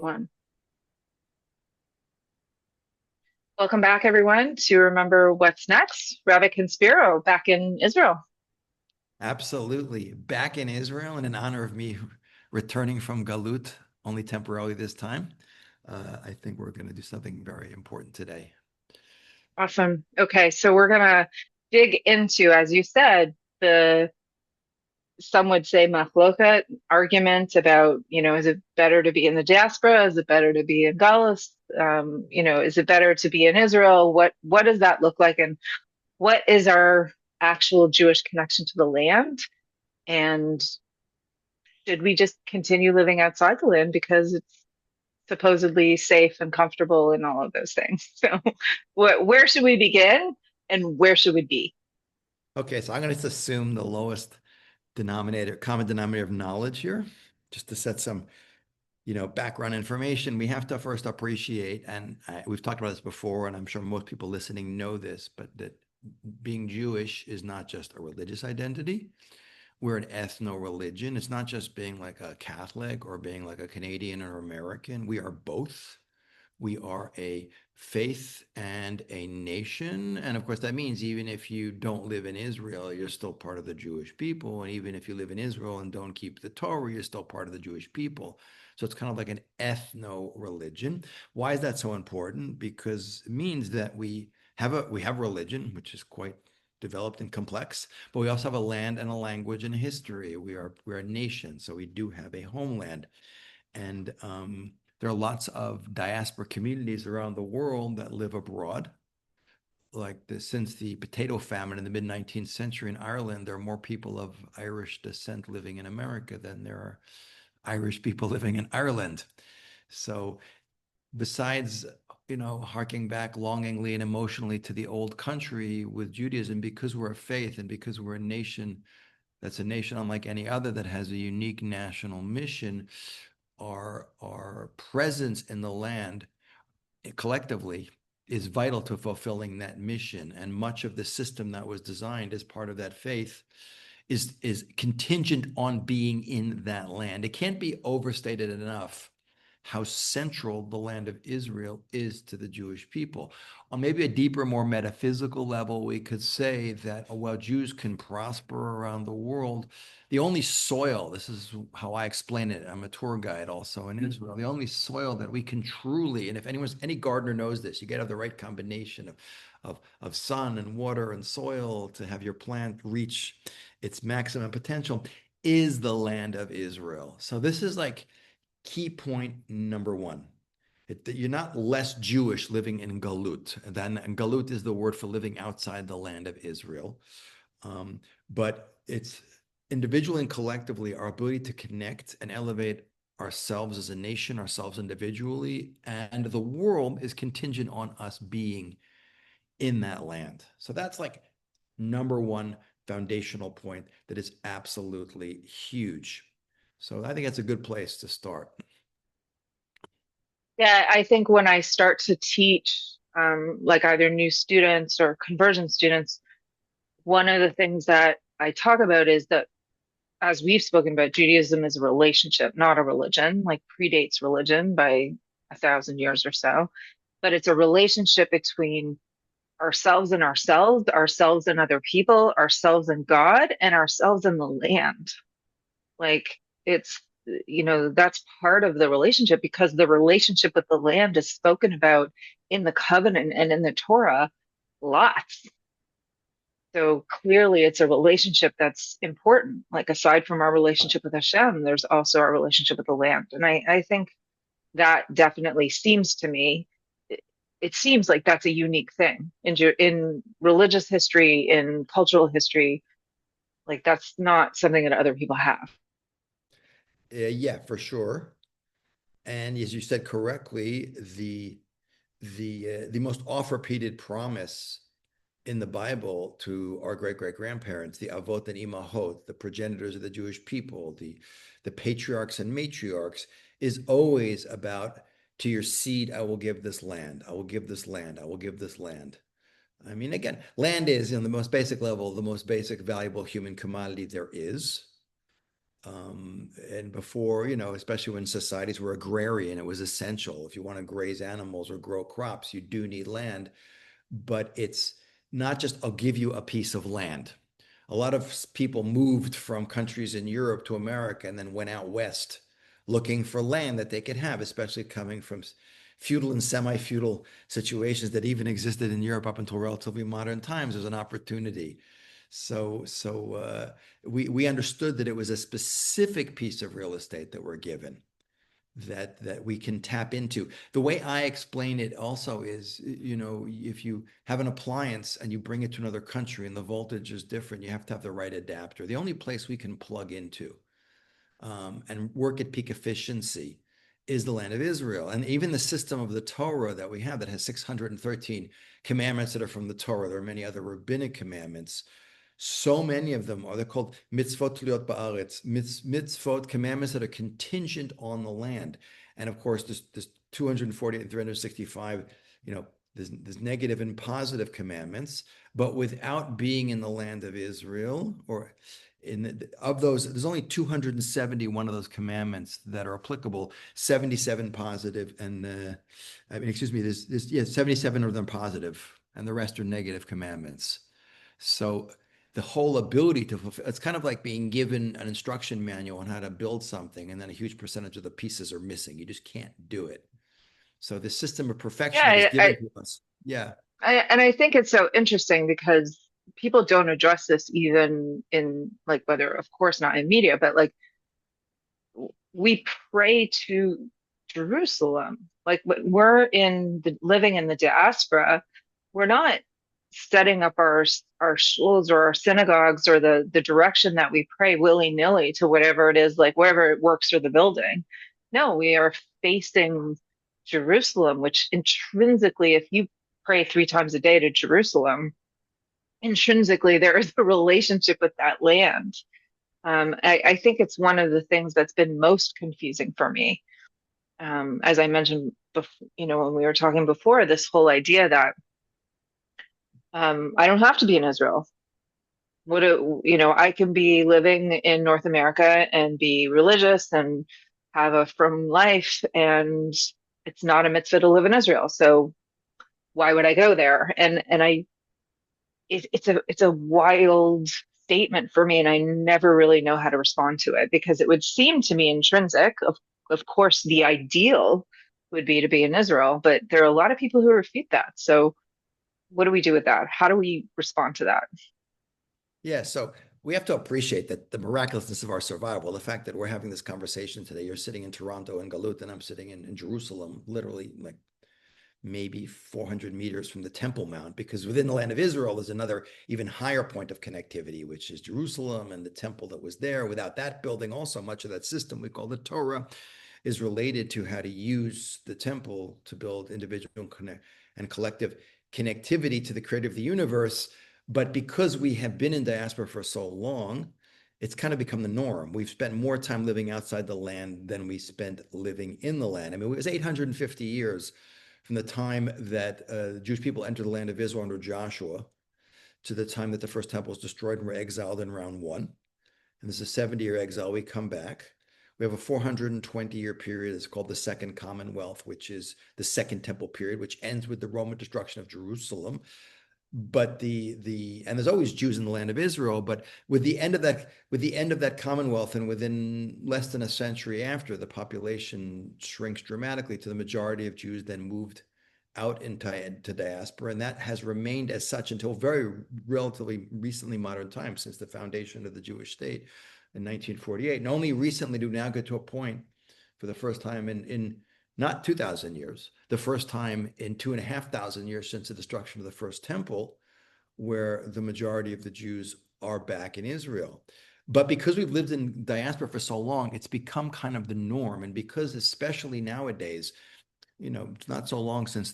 One. Welcome back, everyone, to Remember What's Next. Ravik and Spiro back in Israel. Absolutely. Back in Israel, and in honor of me returning from Galut, only temporarily this time, I think we're going to do something very important today. Awesome. Okay, so we're gonna dig into, as you said, the some would say machloket argument about, is it better to be in the diaspora? Is it better to be in Galus? Is it better to be in Israel? What does that look like? And what is our actual Jewish connection to the land? And should we just continue living outside the land because it's supposedly safe and comfortable and all of those things? So, where should we begin and where should we be? Okay, so I'm going to just assume the lowest common denominator of knowledge here, just to set some, background information. We have to first appreciate, and we've talked about this before, and I'm sure most people listening know this, but that being Jewish is not just a religious identity. We're an ethno-religion. It's not just being like a Catholic or being like a Canadian or American. We are both. We are a faith and a nation. And of course, that means even if you don't live in Israel, you're still part of the Jewish people. And even if you live in Israel and don't keep the Torah, you're still part of the Jewish people. So it's kind of like an ethno-religion. Why is that so important? Because it means that we have religion, which is quite developed and complex, but we also have a land and a language and a history. We're a nation, so we do have a homeland. And there are lots of diaspora communities around the world that live abroad. Since the potato famine in the mid 19th century in Ireland, there are more people of Irish descent living in America than there are Irish people living in Ireland. So besides, harking back longingly and emotionally to the old country with Judaism, because we're a faith and because we're a nation that's a nation unlike any other that has a unique national mission, our presence in the land collectively is vital to fulfilling that mission. And much of the system that was designed as part of that faith is contingent on being in that land. It can't be overstated enough how central the land of Israel is to the Jewish people. On maybe a deeper, more metaphysical level, we could say that while Jews can prosper around the world, the only soil, this is how I explain it, I'm a tour guide also in Israel, the only soil that we can truly, and if any gardener knows this, you get to have the right combination of sun and water and soil to have your plant reach its maximum potential, is the land of Israel. So this is like key point number one. You're not less Jewish living in Galut. And Galut is the word for living outside the land of Israel. But it's individually and collectively our ability to connect and elevate ourselves as a nation, ourselves individually, and the world is contingent on us being in that land. So that's like number one foundational point that is absolutely huge. So I think that's a good place to start. Yeah, I think when I start to teach, like either new students or conversion students, one of the things that I talk about is that, as we've spoken about, Judaism is a relationship, not a religion, like predates religion by 1,000 years or so, but it's a relationship between ourselves and other people, ourselves and God, and ourselves and the land. Like it's, that's part of the relationship because the relationship with the land is spoken about in the covenant and in the Torah lots. So clearly it's a relationship that's important. Like aside from our relationship with Hashem, there's also our relationship with the land. And I think that definitely seems to me, it seems like that's a unique thing in religious history, in cultural history. Like that's not something that other people have. Yeah, for sure. And as you said correctly, the most oft-repeated promise in the Bible to our great great grandparents, the Avot and Imahot, the progenitors of the Jewish people, the patriarchs and matriarchs, is always about to your seed I will give this land. I will give this land. I will give this land. I mean, again, land is, the most basic level, the most basic valuable human commodity there is. And before, especially when societies were agrarian, it was essential. If you want to graze animals or grow crops, you do need land. But it's not just, I'll give you a piece of land. A lot of people moved from countries in Europe to America and then went out west looking for land that they could have, especially coming from feudal and semi-feudal situations that even existed in Europe up until relatively modern times. There's an opportunity. So we understood that it was a specific piece of real estate that we're given that we can tap into. The way I explain it also is, if you have an appliance and you bring it to another country and the voltage is different, you have to have the right adapter. The only place we can plug into and work at peak efficiency is the land of Israel. And even the system of the Torah that we have that has 613 commandments that are from the Torah. There are many other rabbinic commandments. So many of them they're called mitzvot tliot ba'aretz, mitzvot, commandments that are contingent on the land. And of course, there's 240 and 365, there's negative and positive commandments, but without being in the land of Israel, or of those, there's only 271 of those commandments that are applicable, 77 positive, and excuse me, yeah, 77 of them positive, and the rest are negative commandments. So the whole ability to fulfill, it's kind of like being given an instruction manual on how to build something, and then a huge percentage of the pieces are missing. You just can't do it. So the system of perfection that is Yeah, given to us. Yeah. and I think it's so interesting because people don't address this even in like whether, of course, not in media, but like we pray to Jerusalem. Like when we're living in the diaspora, we're not setting up our shuls or our synagogues or the direction that we pray willy-nilly to whatever it is, like wherever it works for the building. No, we are facing Jerusalem, which intrinsically, if you pray 3 times a day to Jerusalem, intrinsically there is a relationship with that land. I think it's one of the things that's been most confusing for me. As I mentioned before, when we were talking before, this whole idea that I don't have to be in Israel. I can be living in North America and be religious and have a frum life, and it's not a mitzvah to live in Israel. So why would I go there? It's a wild statement for me, and I never really know how to respond to it because it would seem to me intrinsic. Of course, the ideal would be to be in Israel, but there are a lot of people who refute that. So, what do we do with that? How do we respond to that? Yeah. So we have to appreciate that the miraculousness of our survival, the fact that we're having this conversation today. You're sitting in Toronto and Galut, and I'm sitting in Jerusalem, literally like maybe 400 meters from the Temple Mount, because within the land of Israel, there's another even higher point of connectivity, which is Jerusalem and the temple that was there. Without that building, also much of that system we call the Torah is related to how to use the temple to build individual and collective connectivity to the creator of the universe. But because we have been in diaspora for so long, it's kind of become the norm. We've spent more time living outside the land than we spent living in the land. I mean, it was 850 years from the time that Jewish people entered the land of Israel under Joshua to the time that the first temple was destroyed and were exiled in round one. And there's a 70-year exile. We come back. We have a 420-year period. It's called the Second Commonwealth, which is the Second Temple period, which ends with the Roman destruction of Jerusalem. But and there's always Jews in the land of Israel, but with the end of that Commonwealth, and within less than a century after, the population shrinks dramatically to the majority of Jews then moved out into diaspora, and that has remained as such until very relatively recently modern times, since the foundation of the Jewish state in 1948. And only recently do we now get to a point, for the first time in not 2,000 years, the first time in 2,500 years since the destruction of the first temple, where the majority of the Jews are back in Israel. But because we've lived in diaspora for so long, it's become kind of the norm. And because, especially nowadays, it's not so long since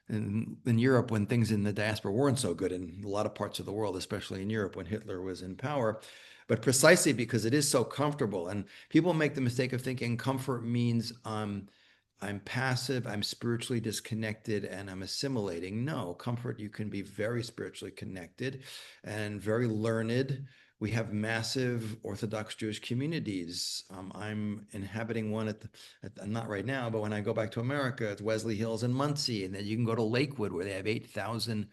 in Europe, when things in the diaspora weren't so good in a lot of parts of the world, especially in Europe when Hitler was in power. But precisely because it is so comfortable, and people make the mistake of thinking comfort means I'm passive, I'm spiritually disconnected, and I'm assimilating. No, comfort, you can be very spiritually connected and very learned. We have massive Orthodox Jewish communities. I'm inhabiting one not right now, but when I go back to America, it's Wesley Hills and Muncie. And then you can go to Lakewood where they have 8,000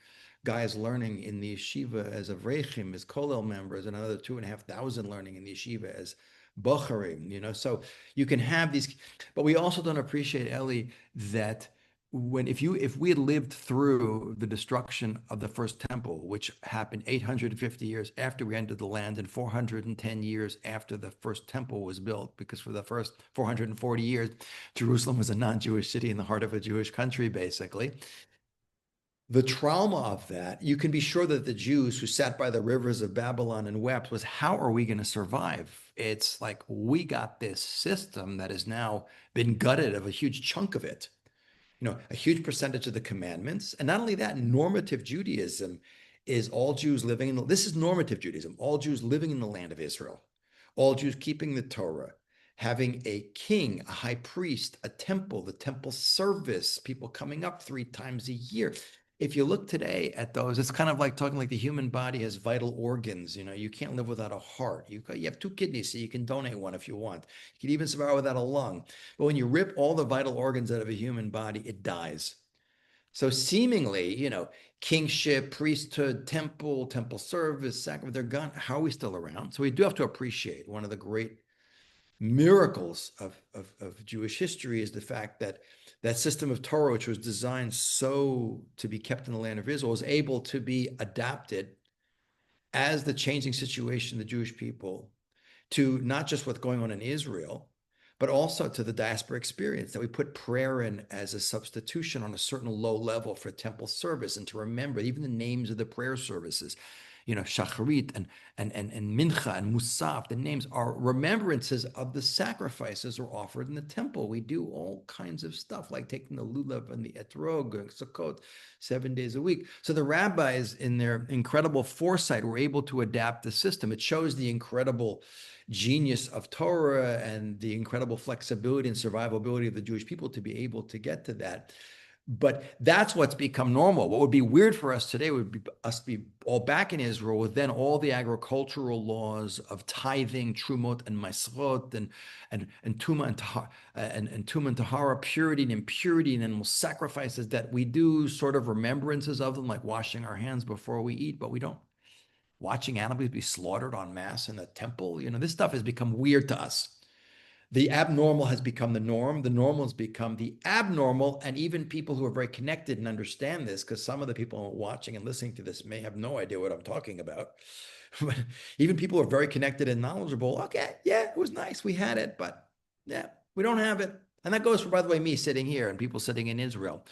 guys learning in the yeshiva as Avrechim, as Kollel members, and another 2,500 learning in the yeshiva as Bocharim, So you can have these, but we also don't appreciate, Ellie, that if we had lived through the destruction of the first temple, which happened 850 years after we entered the land and 410 years after the first temple was built, because for the first 440 years, Jerusalem was a non-Jewish city in the heart of a Jewish country, basically. The trauma of that, you can be sure that the Jews who sat by the rivers of Babylon and wept was, how are we going to survive? It's like we got this system that has now been gutted of a huge chunk of it, a huge percentage of the commandments. And not only that, normative Judaism is all Jews living this is normative Judaism, all Jews living in the land of Israel, all Jews keeping the Torah, having a king, a high priest, a temple, the temple service, people coming up 3 times a year. If you look today at those, it's kind of like talking like the human body has vital organs. You can't live without a heart. You have 2 kidneys, so you can donate one if you want. You can even survive without a lung. But when you rip all the vital organs out of a human body, it dies. So seemingly, kingship, priesthood, temple service, sacrament, they're gone. How are we still around? So we do have to appreciate one of the great miracles of Jewish history is the fact that that system of Torah, which was designed so to be kept in the land of Israel, was able to be adapted as the changing situation of the Jewish people to not just what's going on in Israel, but also to the diaspora experience, that we put prayer in as a substitution on a certain low level for temple service, and to remember even the names of the prayer services, Shacharit and Mincha and Musaf, the names are remembrances of the sacrifices were offered in the temple. We do all kinds of stuff like taking the lulav and the etrog and Sukkot 7 days a week. So the rabbis, in their incredible foresight, were able to adapt the system. It shows the incredible genius of Torah and the incredible flexibility and survivability of the Jewish people to be able to get to that. But that's what's become normal. What would be weird for us today would be us be all back in Israel with then all the agricultural laws of tithing, trumot and maasrot and tuma and tuma and tahara, purity and impurity, and animal sacrifices that we do sort of remembrances of them, like washing our hands before we eat, but we don't. Watching animals be slaughtered en masse in a temple, this stuff has become weird to us. The abnormal has become the norm. The normal has become the abnormal. And even people who are very connected and understand this, because some of the people watching and listening to this may have no idea what I'm talking about. But even people who are very connected and knowledgeable, okay, yeah, it was nice. We had it, but yeah, we don't have it. And that goes for, by the way, me sitting here and people sitting in Israel.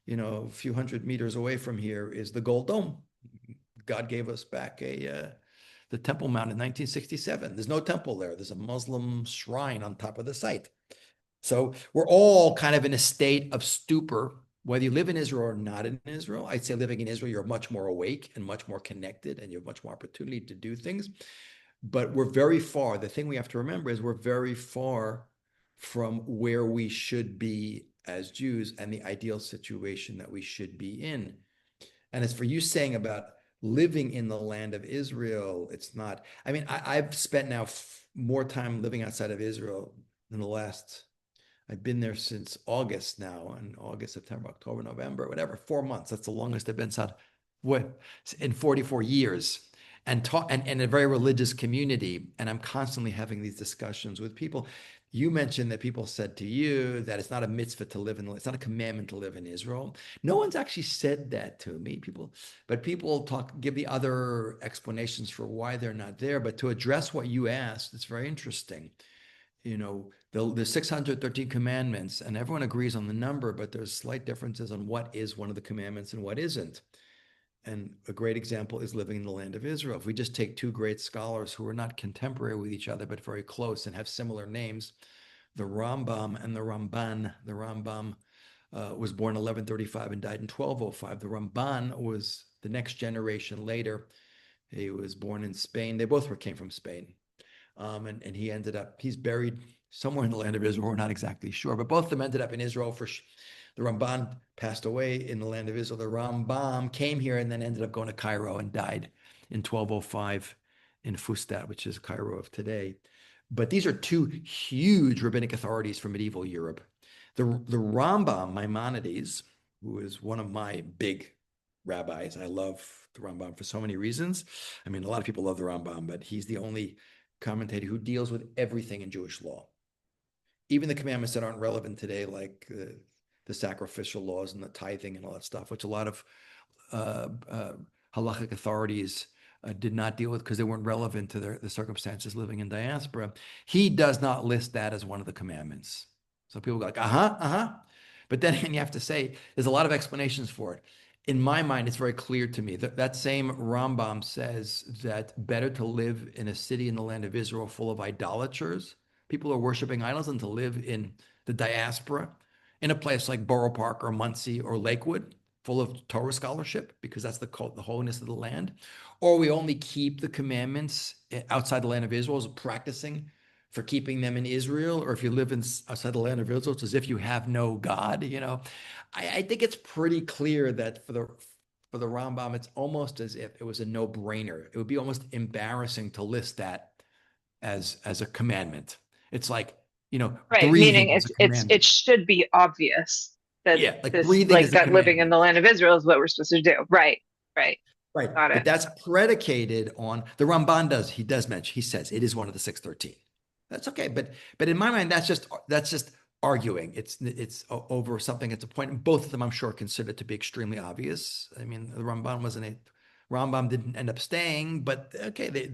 A few hundred meters away from here is the Gold Dome. God gave us back the Temple Mount in 1967. There's no temple there. There's a Muslim shrine on top of the site. So we're all kind of in a state of stupor, whether you live in Israel or not in Israel. I'd say living in Israel, you're much more awake and much more connected, and you have much more opportunity to do things. But we're very far. The thing we have to remember is we're very far from where we should be as Jews and the ideal situation that we should be in. And as for you saying about living in the land of Israel, it's not. I mean, I've spent now more time living outside of Israel than I've been there since August now, and August, September, October, November, whatever, 4 months. That's the longest I've been in 44 years, and in a very religious community. And I'm constantly having these discussions with people. You mentioned that people said to you that it's not a mitzvah to live it's not a commandment to live in Israel. No one's actually said that to me. People give the other explanations for why they're not there. But to address what you asked, it's very interesting. The 613 commandments, and everyone agrees on the number, but there's slight differences on what is one of the commandments and what isn't. And a great example is living in the land of Israel. If we just take 2 great scholars who are not contemporary with each other, but very close and have similar names, the Rambam and the Ramban. The Rambam was born 1135 and died in 1205. The Ramban was the next generation later. He was born in Spain. They both came from Spain. And he's buried somewhere in the land of Israel. We're not exactly sure, but both of them ended up in Israel. The Ramban passed away in the land of Israel. The Rambam came here and then ended up going to Cairo and died in 1205 in Fustat, which is Cairo of today. But these are two huge rabbinic authorities for medieval Europe. The Rambam Maimonides, who is one of my big rabbis. I love the Rambam for so many reasons. I mean, a lot of people love the Rambam, but he's the only commentator who deals with everything in Jewish law, even the commandments that aren't relevant today, like the sacrificial laws and the tithing and all that stuff, which a lot of uh, uh, halachic authorities did not deal with because they weren't relevant to the circumstances living in diaspora. He does not list that as one of the commandments. So people go like, uh-huh, uh-huh. But then you have to say, there's a lot of explanations for it. In my mind, it's very clear to me that that same Rambam says that better to live in a city in the land of Israel full of idolaters, people who are worshiping idols, than to live in the diaspora in a place like Borough Park or Muncie or Lakewood, full of Torah scholarship, because that's the holiness of the land. Or we only keep the commandments outside the land of Israel as practicing for keeping them in Israel. Or if you live outside the land of Israel, it's as if you have no God. I think it's pretty clear that for the Rambam, it's almost as if it was a no-brainer. It would be almost embarrassing to list that as a commandment. It's like, Right, breathing meaning is a it commandment. should be obvious that Yeah, like this breathing like is a that living in commandment. the land of Israel is what we're supposed to do. Right, right. Right. Got But it. that's predicated on the Ramban he does mention, he says it is one of the 613. That's okay. But in my mind, that's just arguing. It's over something. It's a point. Both of them, I'm sure, consider it to be extremely obvious. I mean, the Rambam didn't end up staying, but okay,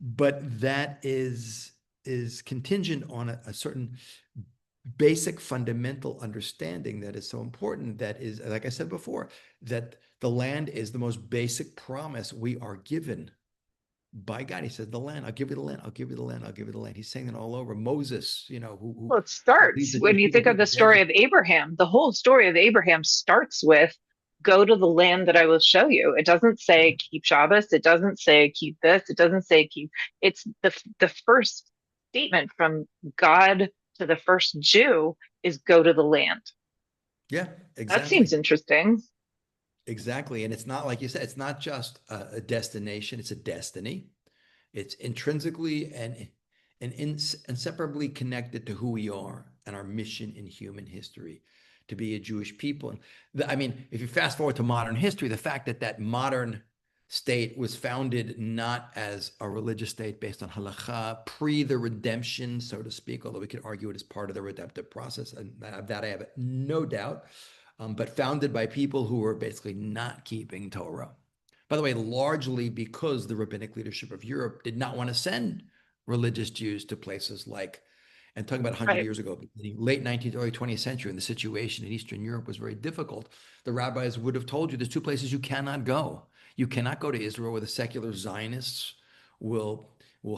but that is contingent on a certain basic fundamental understanding that is so important, that is, like I said before, that the land is the most basic promise we are given by God. He said, the land, I'll give you the land, I'll give you the land, I'll give you the land. He's saying it all over. Moses, Well, it who leads starts the when Jewish you people think through of the the story desert. of Abraham. The whole story of Abraham starts with go to the land that I will show you. It doesn't say keep Shabbos. It doesn't say keep this. It doesn't say keep. It's the first statement from God to the first Jew is go to the land. Yeah, That exactly. seems interesting. Exactly. And it's not, like you said, it's not just a destination, it's a destiny. It's intrinsically and inseparably connected to who we are and our mission in human history, to be a Jewish people. And I mean, if you fast forward to modern history, the fact that that modern state was founded not as a religious state based on halakha, pre the redemption, so to speak, although we could argue it as part of the redemptive process, and that I have no doubt, but founded by people who were basically not keeping Torah. By the way, largely because the rabbinic leadership of Europe did not want to send religious Jews to places like, and talking about 100 Right. years ago, the late 19th, early 20th century, and the situation in Eastern Europe was very difficult. The rabbis would have told you there's two places you cannot go. You cannot go to Israel, where the secular Zionists will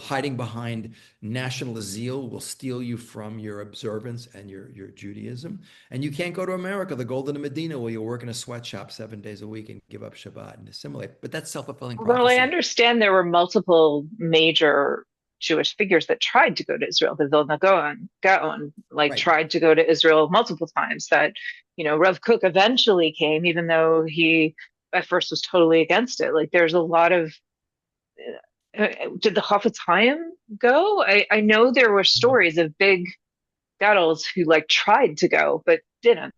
hiding behind national zeal will steal you from your observance and your Judaism. And you can't go to America, the Golden Medina, where you work in a sweatshop 7 days a week and give up Shabbat and assimilate. But that's self-fulfilling Although I prophecy. understand there were multiple major Jewish figures that tried to go to Israel. The Vilna Gaon like Right. tried to go to Israel multiple times. That Rav Kook eventually came, even though he at first was totally against it. Like there's a lot of did the Chafetz Chaim go? I know there were stories of big gadol's who like tried to go but didn't.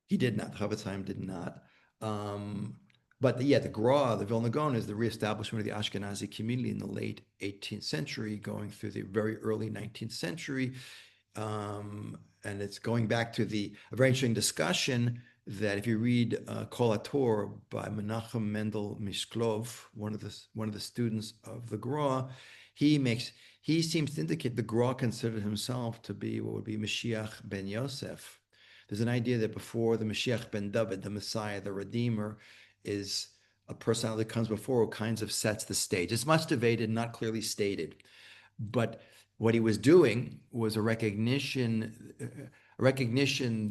He did not. Chofetz Chaim did not. Um, but yeah, the Gra, the Vilna Gaon, is the reestablishment of the Ashkenazi community in the late 18th century, going through the very early 19th century. And it's going back to a very interesting discussion that if you read Kol HaTor by Menachem Mendel Mishklov, one of the students of the Gra, he seems to indicate the Gra considered himself to be what would be Mashiach ben Yosef. There's an idea that before the Mashiach ben David, the Messiah, the Redeemer, is a personality that comes before who kinds of sets the stage. It's much debated, not clearly stated, but what he was doing was a recognition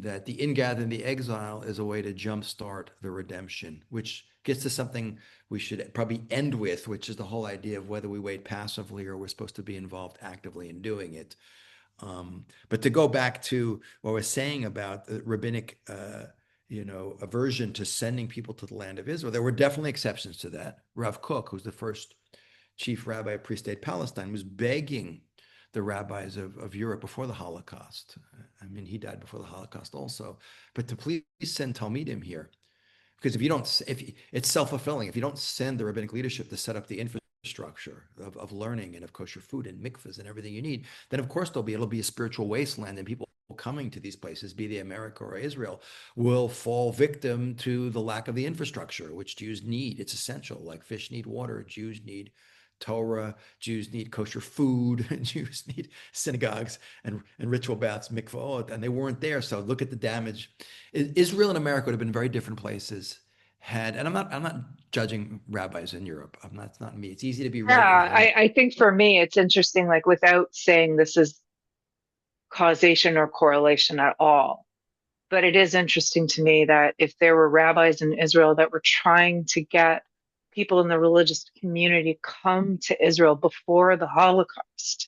that the ingathering, the exile, is a way to jumpstart the redemption, which gets to something we should probably end with, which is the whole idea of whether we wait passively or we're supposed to be involved actively in doing it. But to go back to what I was saying about the rabbinic, aversion to sending people to the land of Israel, there were definitely exceptions to that. Rav Kook, who's the first chief rabbi of pre-state Palestine, was begging the rabbis of Europe before the Holocaust. I mean, he died before the Holocaust also, but to please send Talmidim here. Because if you don't, if it's self-fulfilling, if you don't send the rabbinic leadership to set up the infrastructure of learning and of kosher food and mikvahs and everything you need, then of course it'll be a spiritual wasteland, and people coming to these places, be they America or Israel, will fall victim to the lack of the infrastructure, which Jews need. It's essential. Like fish need water, Jews need Torah, Jews need kosher food, Jews need synagogues and ritual baths, mikvahot, and they weren't there. So look at the damage. Israel and America would have been very different places had, and I'm not judging rabbis in Europe. I'm not, it's not me. It's easy to be Yeah, right and wrong. I think for me, it's interesting, like without saying this is causation or correlation at all. But it is interesting to me that if there were rabbis in Israel that were trying to get people in the religious community come to Israel before the Holocaust,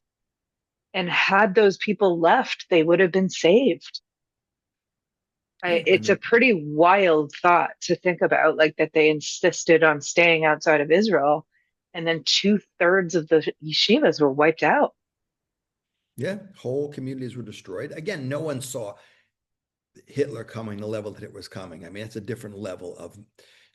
and had those people left, they would have been saved. Yeah, It's a pretty wild thought to think about, like that they insisted on staying outside of Israel, and then two-thirds of the yeshivas were wiped out. yeah, whole communities were destroyed. Again, no one saw Hitler coming the level that it was coming. I mean, it's a different level of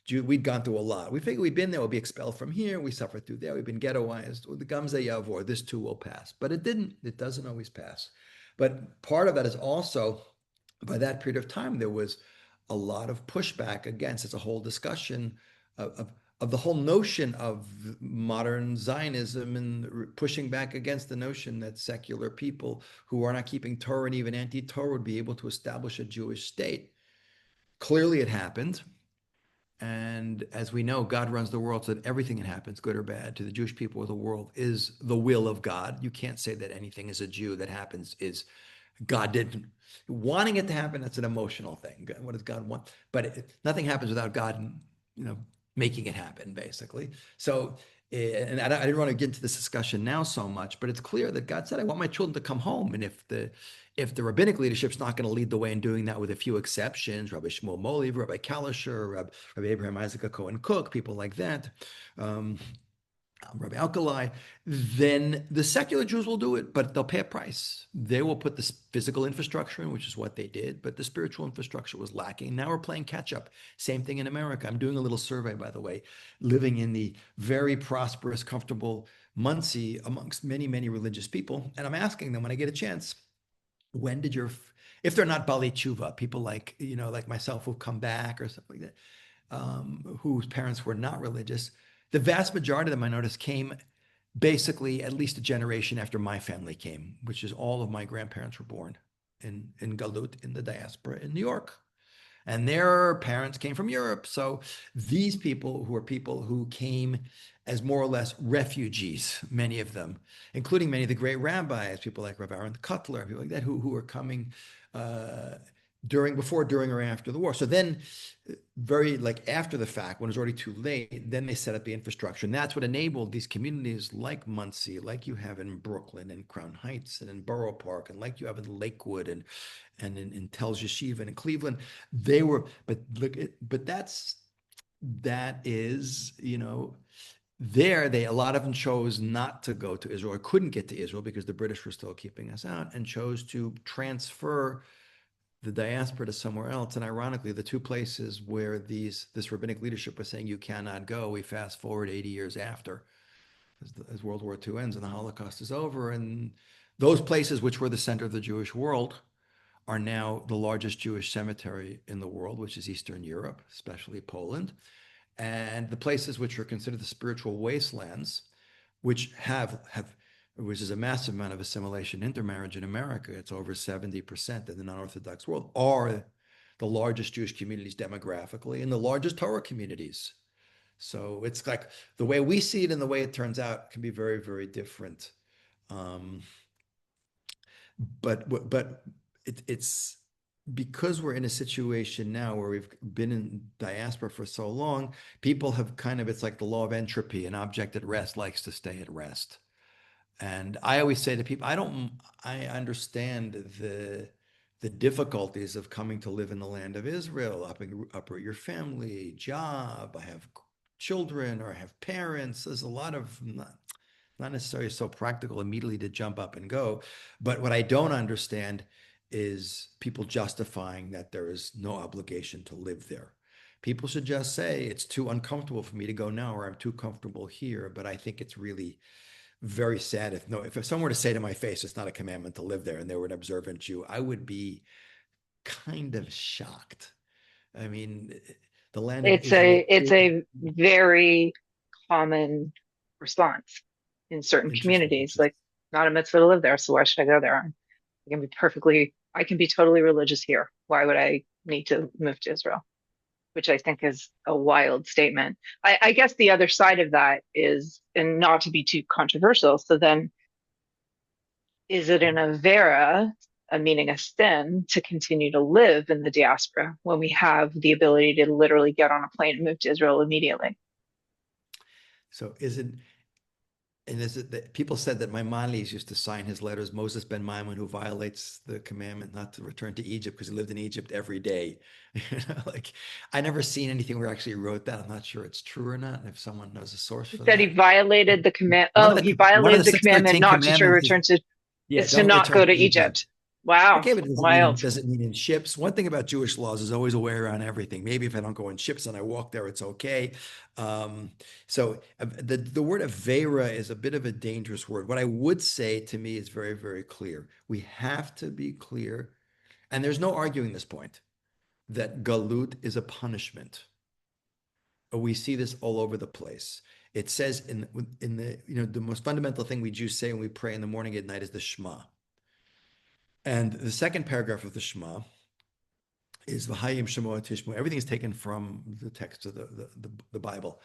Jew. We'd gone through a lot. We figured we'd been there, we'll be expelled from here. We suffered through there. We've been ghettoized. The Gamze Yavor, this too will pass. But it didn't. It doesn't always pass. But part of that is also by that period of time, there was a lot of pushback against. It's a whole discussion of the whole notion of modern Zionism and pushing back against the notion that secular people who are not keeping Torah and even anti-Torah would be able to establish a Jewish state. Clearly, it happened. And as we know, God runs the world so that everything that happens, good or bad, to the Jewish people of the world is the will of God. You can't say that anything as a Jew that happens is God didn't wanting it to happen. That's an emotional thing. What does God want? But nothing happens without God, you know, making it happen, basically. So, and I didn't want to get into this discussion now so much, but it's clear that God said, "I want my children to come home." And if the rabbinic leadership's not going to lead the way in doing that, with a few exceptions, Rabbi Shmuel Moliv, Rabbi Kalisher, Rabbi Abraham Isaac Cohen Cook, people like that. Rabbi Alkali, then the secular Jews will do it, but they'll pay a price. They will put this physical infrastructure in, which is what they did, but the spiritual infrastructure was lacking. Now we're playing catch up. Same thing in America. I'm doing a little survey, by the way, living in the very prosperous, comfortable Muncie amongst many, many religious people. And I'm asking them when I get a chance, when did your, if they're not Bali Tshuva, people like, like myself who've come back or something like that, whose parents were not religious, the vast majority of them I noticed came basically at least a generation after my family came, which is all of my grandparents were born in Galut, in the diaspora in New York. And their parents came from Europe. So these people who are people who came as more or less refugees, many of them, including many of the great rabbis, people like Rabbi Aaron Kotler, people like that, who were coming before, during, or after the war. So then, very like after the fact, when it was already too late, then they set up the infrastructure. And that's what enabled these communities like Muncie, like you have in Brooklyn and Crown Heights and in Borough Park, and like you have in Lakewood and in Tel's Yeshiva and in Cleveland. They were, but look, that is, there they a lot of them chose not to go to Israel or couldn't get to Israel because the British were still keeping us out, and chose to transfer the diaspora to somewhere else. And ironically, the two places where this rabbinic leadership was saying you cannot go, we fast forward 80 years after, as World War II ends and the Holocaust is over, and those places which were the center of the Jewish world are now the largest Jewish cemetery in the world, which is Eastern Europe, especially Poland. And the places which are considered the spiritual wastelands, which which is a massive amount of assimilation, intermarriage in America, it's over 70% in the non-Orthodox world, are the largest Jewish communities demographically and the largest Torah communities. So it's like the way we see it and the way it turns out can be very, very different. Um, but it's because we're in a situation now where we've been in diaspora for so long, people have it's like the law of entropy. An object at rest likes to stay at rest. And I always say to people, I understand the difficulties of coming to live in the land of Israel, uproot your family, job. I have children or I have parents. There's a lot of not necessarily so practical immediately to jump up and go. But what I don't understand is people justifying that there is no obligation to live there. People should just say it's too uncomfortable for me to go now, or I'm too comfortable here. But I think it's really very sad if someone were to say to my face it's not a commandment to live there and they were an observant Jew, I would be kind of shocked. I mean, the land of Israel It's is a very common response in certain interesting, communities. interesting. Like, not a mitzvah to live there, so why should I go there? I can be totally religious here. Why would I need to move to Israel? Which I think is a wild statement. I guess the other side of that is, and not to be too controversial, so then is it an avera, a meaning a sin, to continue to live in the diaspora when we have the ability to literally get on a plane and move to Israel immediately? So is it that people said that Maimonides used to sign his letters, Moses ben Maimon, who violates the commandment not to return to Egypt because he lived in Egypt every day. Like I never seen anything where he actually wrote that. I'm not sure it's true or not. If someone knows a source He for said he that. violated the command. One Oh, of he one of the violated the commandment 613 not to commandments is return to, yeah, is to don't not return go to to Egypt. Egypt. Wow, Okay, but wild. does it mean in ships? One thing about Jewish laws is always a way around everything. Maybe if I don't go in ships and I walk there, it's okay. The word avera is a bit of a dangerous word. What I would say to me is very, very clear. We have to be clear, and there's no arguing this point, that galut is a punishment. We see this all over the place. It says in the the most fundamental thing we Jews say when we pray in the morning at night is the Shema. And the second paragraph of the Shema is V'hayim Shemo Tishmo. Everything is taken from the text of the Bible.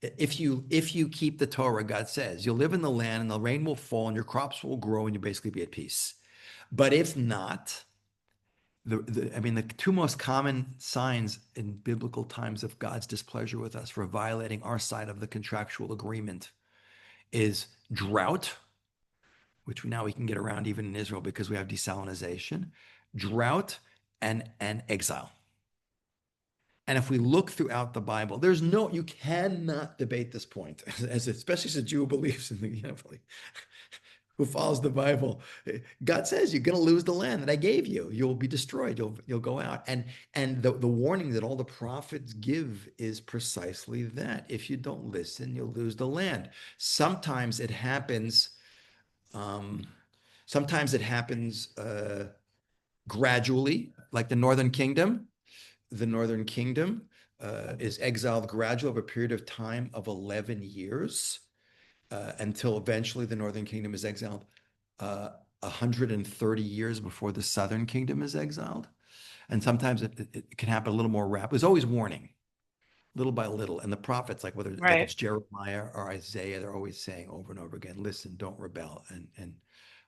If you keep the Torah, God says you'll live in the land and the rain will fall and your crops will grow and you basically be at peace. But if not, the two most common signs in biblical times of God's displeasure with us for violating our side of the contractual agreement is drought, which we can get around even in Israel because we have desalination, drought and exile. And if we look throughout the Bible, you cannot debate this point, especially as a Jew who believes in who follows the Bible. God says you're going to lose the land that I gave you. You'll be destroyed. You'll go out. And the warning that all the prophets give is precisely that. If you don't listen, you'll lose the land. Sometimes it happens. Um, sometimes it happens gradually, like the Northern Kingdom. The Northern Kingdom is exiled gradually over a period of time of 11 years until eventually the Northern Kingdom is exiled 130 years before the Southern Kingdom is exiled. And sometimes it can happen a little more rapid. There's always warning, little by little. And the prophets, like Right. it's Jeremiah or Isaiah, they're always saying over and over again, listen, don't rebel.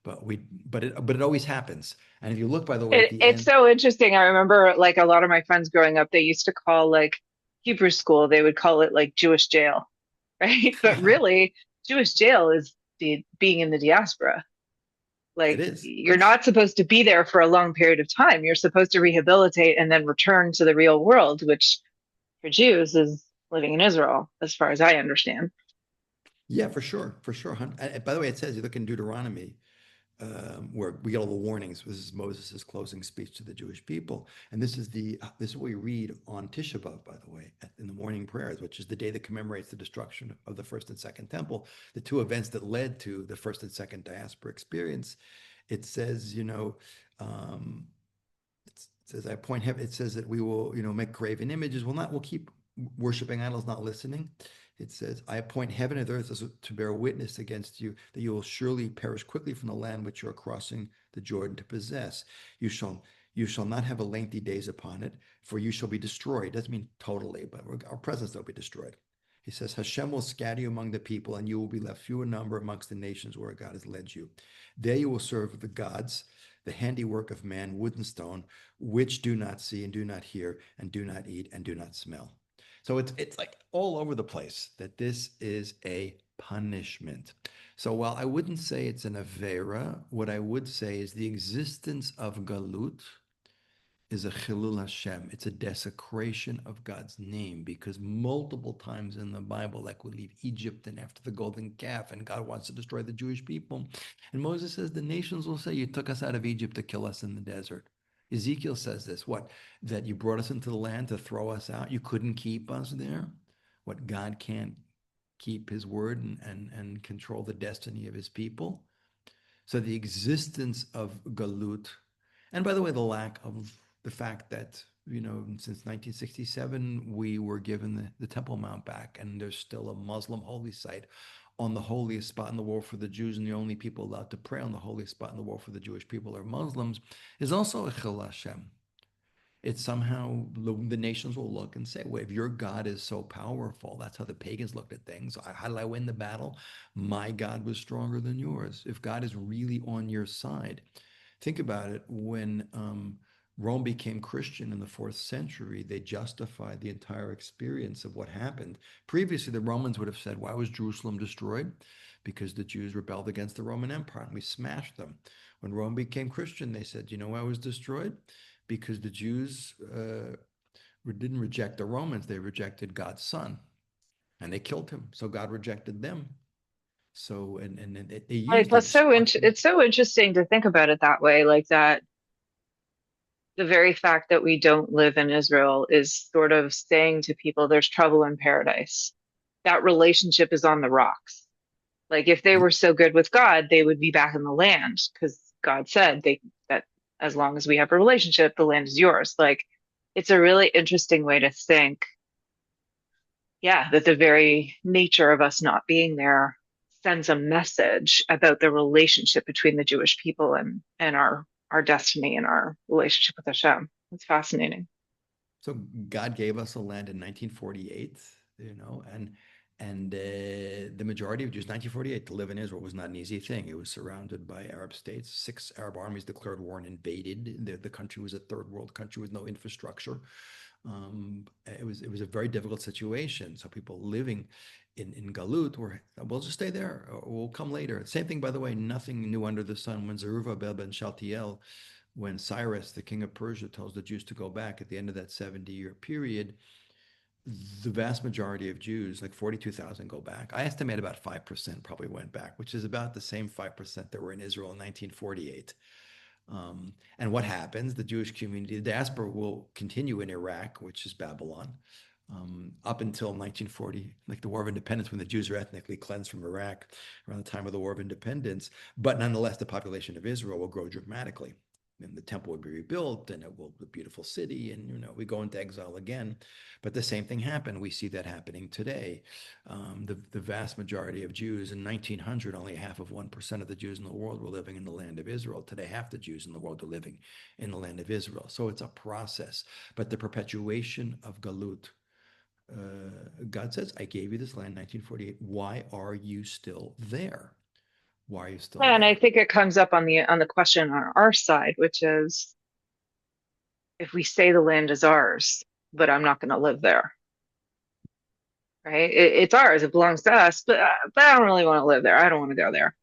But it always happens. And if you look, by the way, at the It's end, so interesting. I remember like a lot of my friends growing up, they used to call like Hebrew school, they would call it like Jewish jail, right? But really, Jewish jail is being in the diaspora. it Like, is. you're not supposed to be there for a long period of time. You're supposed to rehabilitate and then return to the real world, which for Jews is living in Israel, as far as I understand. Yeah, for sure, for sure. And by the way, it says you look in Deuteronomy, where we get all the warnings. This is Moses' closing speech to the Jewish people, and this is what we read on Tisha B'av, by the way, in the morning prayers, which is the day that commemorates the destruction of the first and second temple, the two events that led to the first and second diaspora experience. It says, um, it says, I point heaven. It says that we will, make graven images. We'll keep worshiping idols, not listening. It says, I appoint heaven and earth to bear witness against you that you will surely perish quickly from the land which you are crossing the Jordan to possess. You shall you shall not have a lengthy days upon it, for you shall be destroyed. Doesn't mean totally, but our presence will be destroyed. He says, Hashem will scatter you among the people, and you will be left few in number amongst the nations where God has led you. There you will serve the gods, the handiwork of man, wood and stone, which do not see and do not hear and do not eat and do not smell. So it's like all over the place that this is a punishment. So while I wouldn't say it's an avera, what I would say is the existence of galut is a chilul Hashem. It's a desecration of God's name because multiple times in the Bible, like we leave Egypt and after the golden calf, and God wants to destroy the Jewish people. And Moses says, the nations will say, you took us out of Egypt to kill us in the desert. Ezekiel says this, what? That you brought us into the land to throw us out. You couldn't keep us there. What, God can't keep his word and control the destiny of his people. So the existence of Galut, and by the way, the lack of the fact that, since 1967, we were given the Temple Mount back, and there's still a Muslim holy site on the holiest spot in the world for the Jews, and the only people allowed to pray on the holiest spot in the world for the Jewish people are Muslims, is also a Chil Hashem. It's somehow the nations will look and say, well, if your God is so powerful, that's how the pagans looked at things. How did I win the battle? My God was stronger than yours. If God is really on your side, think about it. When Rome became Christian in the fourth century, they justified the entire experience of what happened. Previously, the Romans would have said, why was Jerusalem destroyed? Because the Jews rebelled against the Roman Empire and we smashed them. When Rome became Christian, they said, you know why it was destroyed? Because the Jews didn't reject the Romans, they rejected God's son and they killed him. So God rejected them. So, and they Like used the that's destruction. it's so interesting to think about it that way, like that the very fact that we don't live in Israel is sort of saying to people there's trouble in paradise. That relationship is on the rocks. Like if they were so good with God, they would be back in the land because God said that as long as we have a relationship, the land is yours. Like it's a really interesting way to think. Yeah, that the very nature of us not being there sends a message about the relationship between the Jewish people and our destiny and our relationship with Hashem. It's fascinating. So God gave us a land in 1948, and the majority of Jews, 1948, to live in Israel was not an easy thing. It was surrounded by Arab states. 6 Arab armies declared war and invaded. The country was a third world country with no infrastructure. It was a very difficult situation. So people living in Galut were, we'll just stay there, or we'll come later. Same thing, by the way, nothing new under the sun. When Zerubbabel ben Shaltiel, when Cyrus, the king of Persia, tells the Jews to go back at the end of that 70-year period, the vast majority of Jews, like 42,000, go back. I estimate about 5% probably went back, which is about the same 5% that were in Israel in 1948. And what happens? The Jewish community, the diaspora will continue in Iraq, which is Babylon, up until 1940, like the War of Independence, when the Jews are ethnically cleansed from Iraq around the time of the War of Independence. But nonetheless, the population of Israel will grow dramatically. And the temple will be rebuilt and it will be a beautiful city. And, we go into exile again. But the same thing happened. We see that happening today. The vast majority of Jews in 1900, only half of 1% of the Jews in the world were living in the land of Israel. Today, half the Jews in the world are living in the land of Israel. So it's a process. But the perpetuation of Galut, God says, I gave you this land in 1948. Why are you still there? Why are you still And I there? think it comes up on the question on our side, which is if we say the land is ours, but I'm not going to live there, right? It's ours, it belongs to us, but I don't really want to live there. I don't want to go there.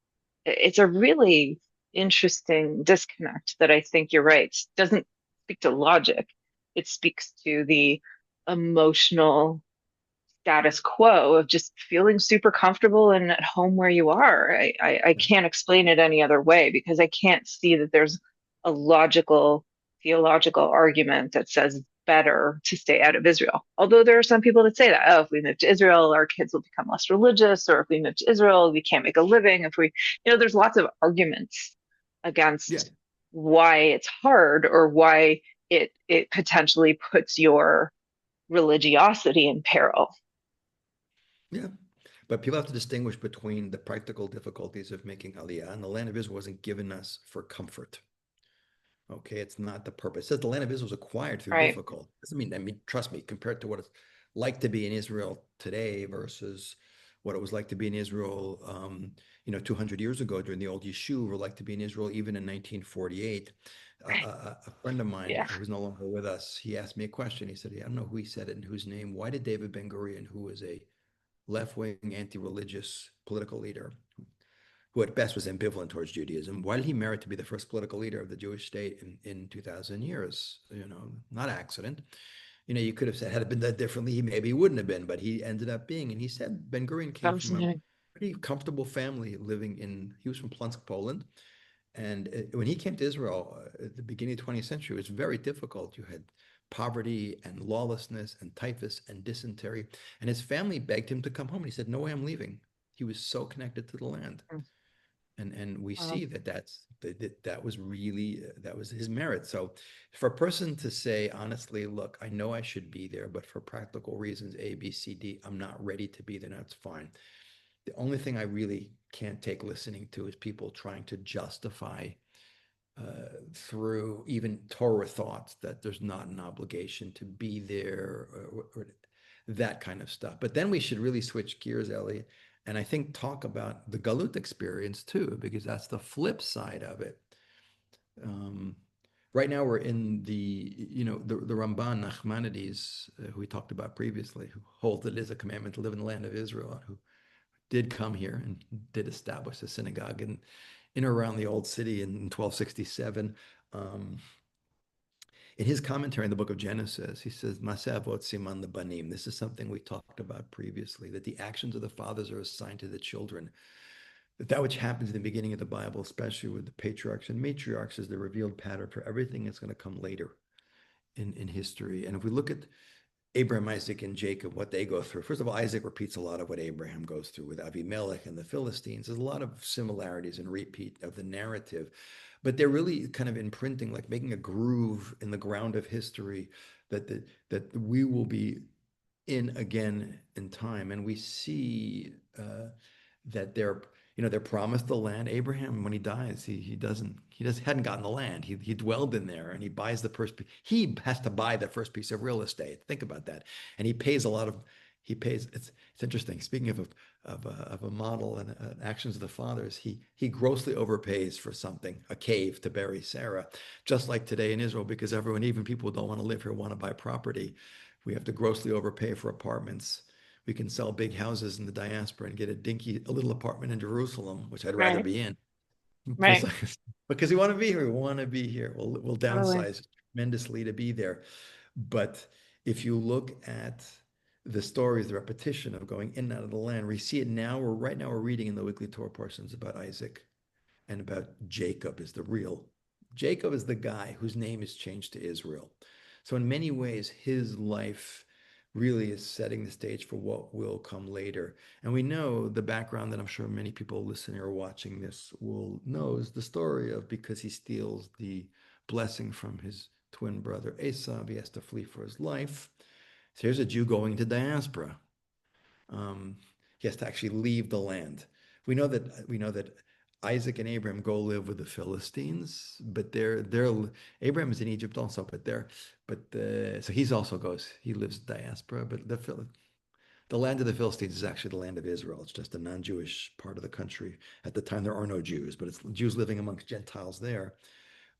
It's a really interesting disconnect that I think you're right. It doesn't speak to logic. It speaks to the emotional status quo of just feeling super comfortable and at home where you are. I can't explain it any other way because I can't see that there's a logical, theological argument that says better to stay out of Israel. Although there are some people that say that, oh, if we move to Israel, our kids will become less religious, or if we move to Israel, we can't make a living. If we, there's lots of arguments Yeah. against why it's hard or why it potentially puts your religiosity in peril. Yeah. But people have to distinguish between the practical difficulties of making Aliyah, and the land of Israel wasn't given us for comfort. Okay, it's not the purpose. It says the land of Israel was acquired through Right. difficult. Doesn't mean, trust me, compared to what it's like to be in Israel today versus what it was like to be in Israel, 200 years ago during the old Yishuv, or like to be in Israel even in 1948. A friend of mine Yeah. who's no longer with us, he asked me a question. He said, I don't know who he said it and whose name. Why did David Ben Gurion, who was a left-wing, anti-religious political leader, who at best was ambivalent towards Judaism. Why did he merit to be the first political leader of the Jewish state in 2000 years? Not accident. You could have said, had it been done differently, he maybe wouldn't have been, but he ended up being. And he said Ben Gurion came from a Fascinating. pretty comfortable family he was from Plunsk, Poland. And when he came to Israel at the beginning of the 20th century, it was very difficult. You had poverty and lawlessness and typhus and dysentery. And his family begged him to come home. And he said, no way, I'm leaving. He was so connected to the land. Mm. And we Wow. see that was really that was his merit. So for a person to say honestly, look, I know I should be there, but for practical reasons, A, B, C, D, I'm not ready to be there. That's fine. The only thing I really can't take listening to is people trying to justify through even Torah thoughts that there's not an obligation to be there or that kind of stuff. But then we should really switch gears, Ellie, and I think talk about the Galut experience too, because that's the flip side of it. Um, right now we're in the Ramban Nachmanides, who we talked about previously, who holds that it is a commandment to live in the land of Israel, who did come here and did establish a synagogue in or around the old city in 1267. Um, in his commentary in the book of Genesis, he says, Maseh avot siman lebanim. This is something we talked about previously, that the actions of the fathers are assigned to the children. That which happens in the beginning of the Bible, especially with the patriarchs and matriarchs, is the revealed pattern for everything that's going to come later in history. And if we look at Abraham, Isaac, and Jacob, what they go through. First of all, Isaac repeats a lot of what Abraham goes through with Abimelech and the Philistines. There's a lot of similarities and repeat of the narrative, but they're really kind of imprinting, like making a groove in the ground of history that we will be in again in time. And we see that they're promised the land. Abraham, when he dies, he just hadn't gotten the land. He dwelled in there, and he buys the first. He has to buy the first piece of real estate. Think about that, and he pays a lot of. He pays. It's interesting. Speaking of a model and actions of the fathers, he grossly overpays for something, a cave to bury Sarah, just like today in Israel, because everyone, even people who don't want to live here, want to buy property. We have to grossly overpay for apartments. We can sell big houses in the diaspora and get a little apartment in Jerusalem, which I'd rather Right. be in. Right. Because we want to be here. We want to be here. We'll Totally. downsize tremendously to be there. But if you look at the stories, the repetition of going in and out of the land, we see it now. Right now we're reading in the weekly Torah portions about Isaac and about Jacob is the real. Jacob is the guy whose name is changed to Israel. So in many ways, his life really is setting the stage for what will come later. And we know the background that I'm sure many people listening or watching this will know is the story of because he steals the blessing from his twin brother Esau, he has to flee for his life. So here's a Jew going to diaspora. Um, he has to actually leave the land. We know that Isaac and Abraham go live with the Philistines, but they're Abraham is in Egypt also, so he lives diaspora, but the land of the Philistines is actually the land of Israel. It's just a non-Jewish part of the country. At the time, there are no Jews, but it's Jews living amongst Gentiles there.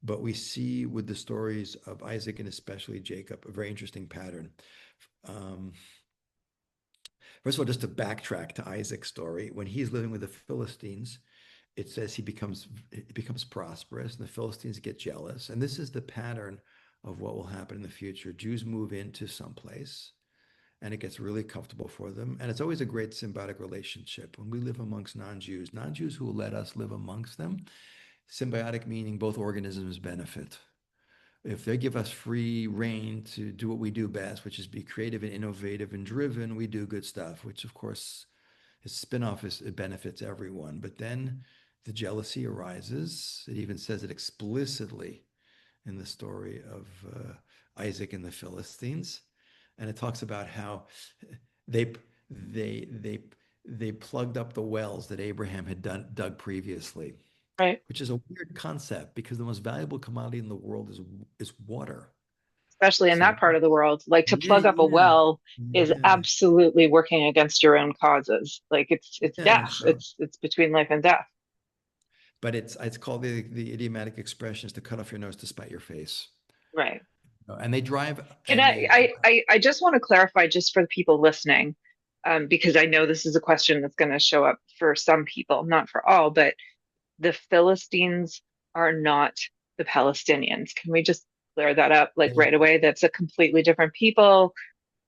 But we see with the stories of Isaac and especially Jacob a very interesting pattern. Um, First of all, just to backtrack to Isaac's story, when he's living with the Philistines, it says he becomes prosperous, and the Philistines get jealous. And this is the pattern of what will happen in the future. Jews move into some place, and it gets really comfortable for them. And it's always a great symbiotic relationship when we live amongst non-Jews, non-Jews who will let us live amongst them. Symbiotic meaning both organisms benefit. If they give us free reign to do what we do best, which is be creative and innovative and driven, we do good stuff, which of course his spinoff is it benefits everyone. But then the jealousy arises. It even says it explicitly in the story of Isaac and the Philistines, and it talks about how they they they they plugged up the wells that Abraham had dug previously, Right. which is a weird concept because the most valuable commodity in the world is water. Especially in So that part of the world, like to yeah, plug up a yeah, well is yeah, absolutely working against your own causes. Like it's yeah. death. So, It's between life and death. but it's called the idiomatic expression is to cut off your nose to spite your face. Right. And they drive Can and they I just want to clarify just for the people listening. because I know this is a question that's going to show up for some people, not for all, but the Philistines are not the Palestinians. Can we just clear that up like Yeah, right away? That's a completely different people.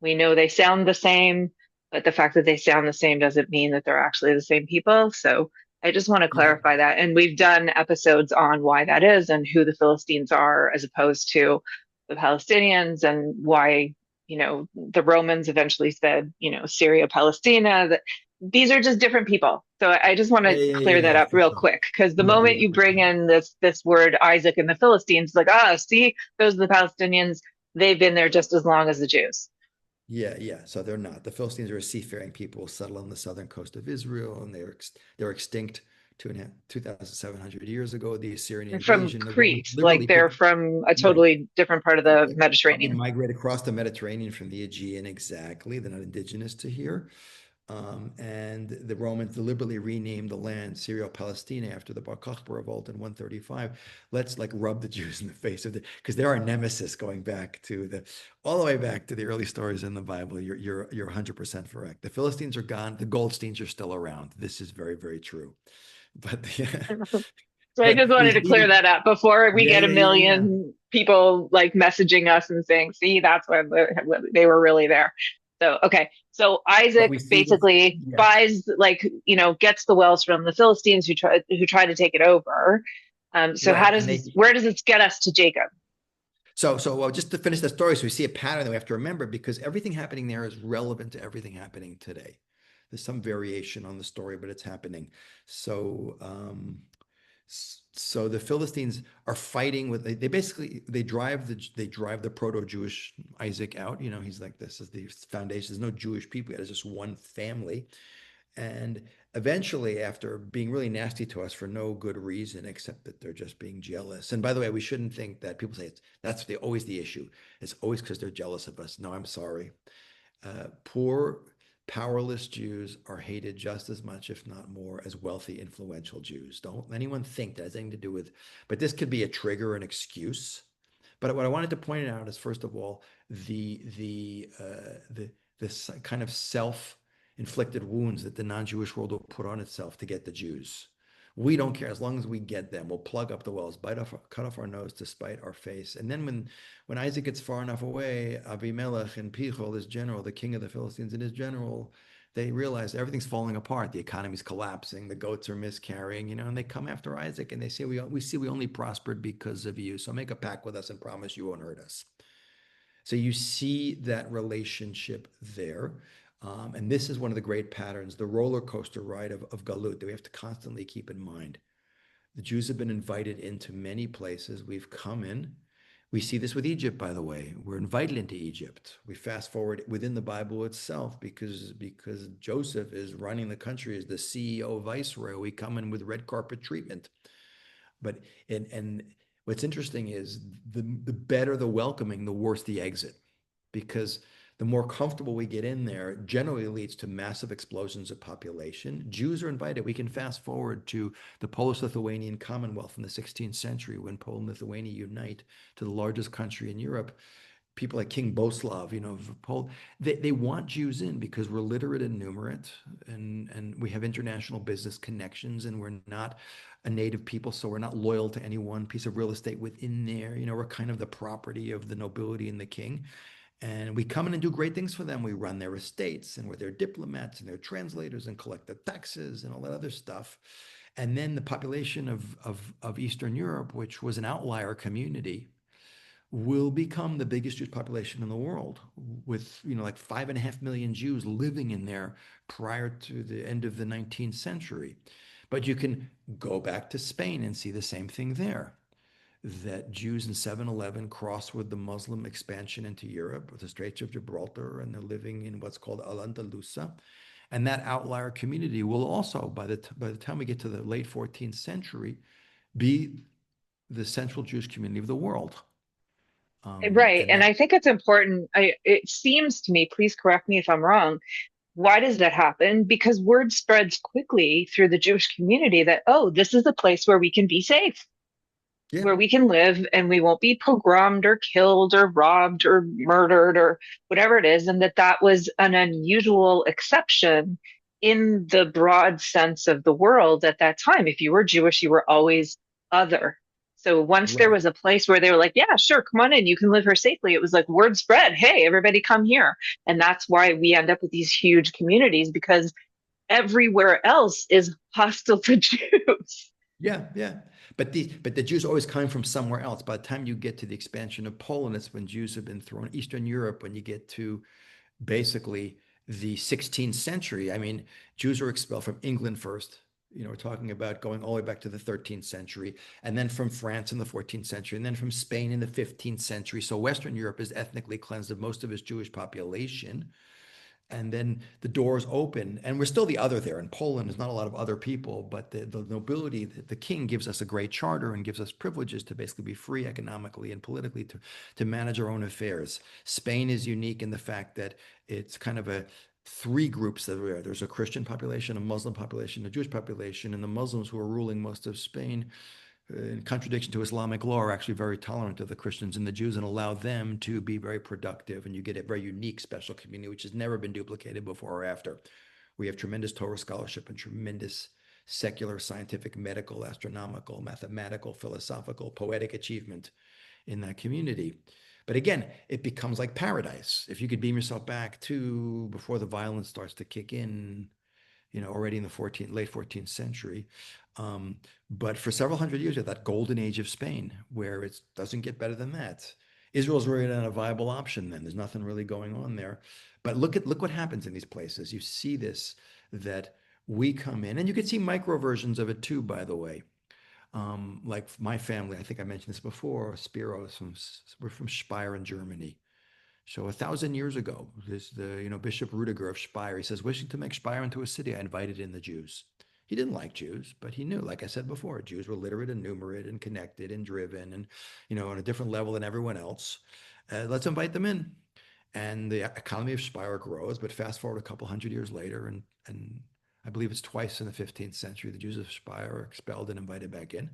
We know they sound the same, but the fact that they sound the same doesn't mean that they're actually the same people. So I just want to yeah, clarify that. And we've done episodes on why that is and who the Philistines are as opposed to the Palestinians and why, the Romans eventually said, Syria, Palestina, that these are just different people. So I just want yeah, to yeah, clear that yeah, up for real sure. quick because the Yeah, moment yeah, you for bring sure. in this word Isaac and the Philistines, it's like, see, those are the Palestinians. They've been there just as long as the Jews. Yeah, yeah. So they're not. The Philistines are a seafaring people settled on the southern coast of Israel, and they're extinct 2,700 years ago. The Assyrian From invasion, the Romans Crete, like liberally they're picked. from a Right. totally different part of They the probably Mediterranean. migrate across the Mediterranean from the Aegean. Exactly. They're not indigenous to here. And the Romans deliberately renamed the land Syrio-Palestina after the Bar Kokhba revolt in 135. Let's like rub the Jews in the face of the, because they're our nemesis going back to the, all the way back to the early stories in the Bible. You're 100% correct. The Philistines are gone. The Goldsteins are still around. This is very, very true. But So I but just we wanted to see clear that. that up before we Yeah, get a yeah, yeah, yeah. million people like messaging us and saying, see, that's when they were really there. So, okay. So But Isaac we see this. basically Yeah, buys, like, gets the wells from the Philistines who try to take it over. So right. And where does this get us to Jacob? so well, just to finish the story, so we see a pattern that we have to remember because everything happening there is relevant to everything happening today. There's some variation on the story, but it's happening. So, so the Philistines are fighting with they basically they drive the proto-Jewish Isaac out. He's like this is the foundation. There's no Jewish people yet. It's just one family. And eventually, after being really nasty to us for no good reason, except that they're just being jealous. And by the way, we shouldn't think that people say always the issue. It's always because they're jealous of us. No, I'm sorry. Poor, powerless Jews are hated just as much, if not more, as wealthy, influential Jews. Don't anyone think that has anything to do with, but this could be a trigger, an excuse. But what I wanted to point out is, first of all, the this kind of self-inflicted wounds that the non-Jewish world will put on itself to get the Jews. We don't care as long as we get them. We'll plug up the wells, cut off our nose to spite our face. And then when Isaac gets far enough away, Abimelech and Pichol, his general, the king of the Philistines, and his general, they realize everything's falling apart. The economy's collapsing. The goats are miscarrying, and they come after Isaac and they say, we see we only prospered because of you. So make a pact with us and promise you won't hurt us. So you see that relationship there. And this is one of the great patterns, the roller coaster ride of Galut that we have to constantly keep in mind. The Jews have been invited into many places. We've come in. We see this with Egypt, by the way. We're invited into Egypt. We fast forward within the Bible itself because Joseph is running the country as the CEO viceroy. We come in with red carpet treatment. But and what's interesting is the better the welcoming, the worse the exit, because the more comfortable we get in there generally leads to massive explosions of population. Jews are invited. We can fast forward to the Polish-Lithuanian Commonwealth in the 16th century when Poland and Lithuania unite to the largest country in Europe. People like King Boslav, of Poland, they want Jews in because we're literate and numerate, and we have international business connections, and we're not a native people, so we're not loyal to any one piece of real estate within there. We're kind of the property of the nobility and the king. And we come in and do great things for them. We run their estates and we're their diplomats and their translators and collect the taxes and all that other stuff. And then the population of Eastern Europe, which was an outlier community, will become the biggest Jewish population in the world with, like 5.5 million Jews living in there prior to the end of the 19th century. But you can go back to Spain and see the same thing there that Jews in 711 cross with the Muslim expansion into Europe with the Straits of Gibraltar, and they're living in what's called Al-Andalusia. And that outlier community will also, by the time we get to the late 14th century, be the central Jewish community of the world. Right. And And that I think it's important. It seems to me, please correct me if I'm wrong. Why does that happen? Because word spreads quickly through the Jewish community that, oh, this is a place where we can be safe. Yeah. where we can live and we won't be pogromed or killed or robbed or murdered or whatever it is, and that that was an unusual exception in the broad sense of the world at that time. If you were Jewish, you were always other. So once there Right. was a place where they were like, yeah, sure, come on in, you can live here safely, it was like word spread, hey, everybody come here. And that's why we end up with these huge communities because everywhere else is hostile to Jews. Yeah, yeah. But the Jews always coming from somewhere else. By the time you get to the expansion of Poland, it's when Jews have been thrown Eastern Europe, when you get to basically the 16th century. I mean, Jews were expelled from England first. We're talking about going all the way back to the 13th century, and then from France in the 14th century, and then from Spain in the 15th century. So Western Europe is ethnically cleansed of most of its Jewish population. And then the doors open, and we're still the other there. In Poland, there's not a lot of other people, but the nobility, the king gives us a great charter and gives us privileges to basically be free economically and politically to manage our own affairs. Spain is unique in the fact that it's kind of a three groups that are there. There's a Christian population, a Muslim population, a Jewish population, and the Muslims who are ruling most of Spain in contradiction to Islamic law, are actually very tolerant of the Christians and the Jews and allow them to be very productive. And you get a very unique special community, which has never been duplicated before or after. We have tremendous Torah scholarship and tremendous secular, scientific, medical, astronomical, mathematical, philosophical, poetic achievement in that community. But again, it becomes like paradise. If you could beam yourself back to before the violence starts to kick in, already in the late 14th century. Um, but for several hundred years, you have that golden age of Spain, where it doesn't get better than that. Israel's really not a viable option then. There's nothing really going on there. But look what happens in these places. You see this, that we come in, and you can see micro versions of it too, by the way. Like my family, I think I mentioned this before, Spiros we're from Speyer in Germany. So 1,000 years ago, Bishop Rudiger of Speyer, he says, wishing to make Speyer into a city, I invited in the Jews. He didn't like Jews, but he knew, like I said before, Jews were literate and numerate and connected and driven and, on a different level than everyone else. Let's invite them in. And the economy of Speyer grows, but fast forward a couple hundred years later, and I believe it's twice in the 15th century, the Jews of Speyer are expelled and invited back in.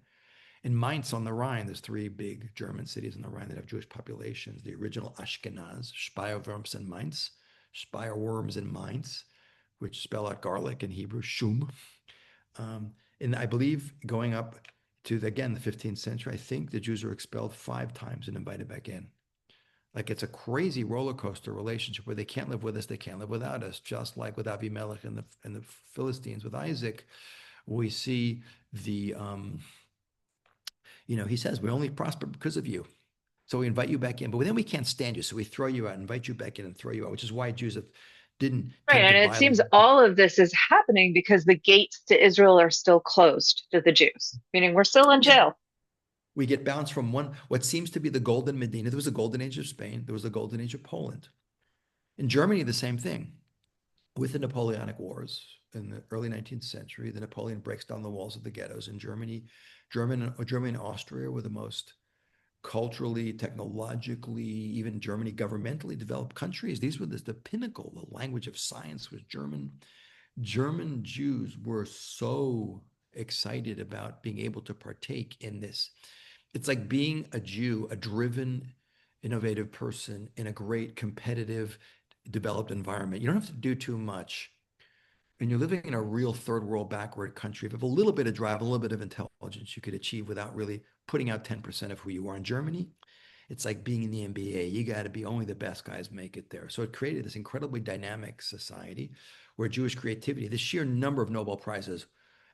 In Mainz on the Rhine, there's three big German cities on the Rhine that have Jewish populations. The original Ashkenaz, Speierwurms in Mainz, Speierworms in Mainz, which spell out garlic in Hebrew, Shum. And I believe going up to, again, the 15th century, I think the Jews were expelled 5 times and invited back in. Like it's a crazy roller coaster relationship where they can't live with us, they can't live without us, just like with Abimelech and the Philistines with Isaac. We see he says, we only prosper because of you. So we invite you back in, but then we can't stand you. So we throw you out, invite you back in and throw you out, which is why Jews didn't Right. tend to And it violate. seems all of this is happening because the gates to Israel are still closed to the Jews, meaning we're still in Yeah. jail. We get bounced from what seems to be the golden Medina. There was a golden age of Spain. There was a golden age of Poland. In Germany, the same thing. With the Napoleonic Wars in the early 19th century, the Napoleon breaks down the walls of the ghettos in Germany. Germany and Austria were the most culturally, technologically, even Germany governmentally developed countries. These were the pinnacle. The language of science was German. German Jews were so excited about being able to partake in this. It's like being a Jew, a driven, innovative person in a great, competitive, developed environment. You don't have to do too much. And you're living in a real third world backward country. If you have a little bit of drive, a little bit of intelligence, you could achieve without really putting out 10% of who you are. In Germany, it's like being in the NBA. You got to be only the best guys make it there. So it created this incredibly dynamic society where Jewish creativity, the sheer number of Nobel Prizes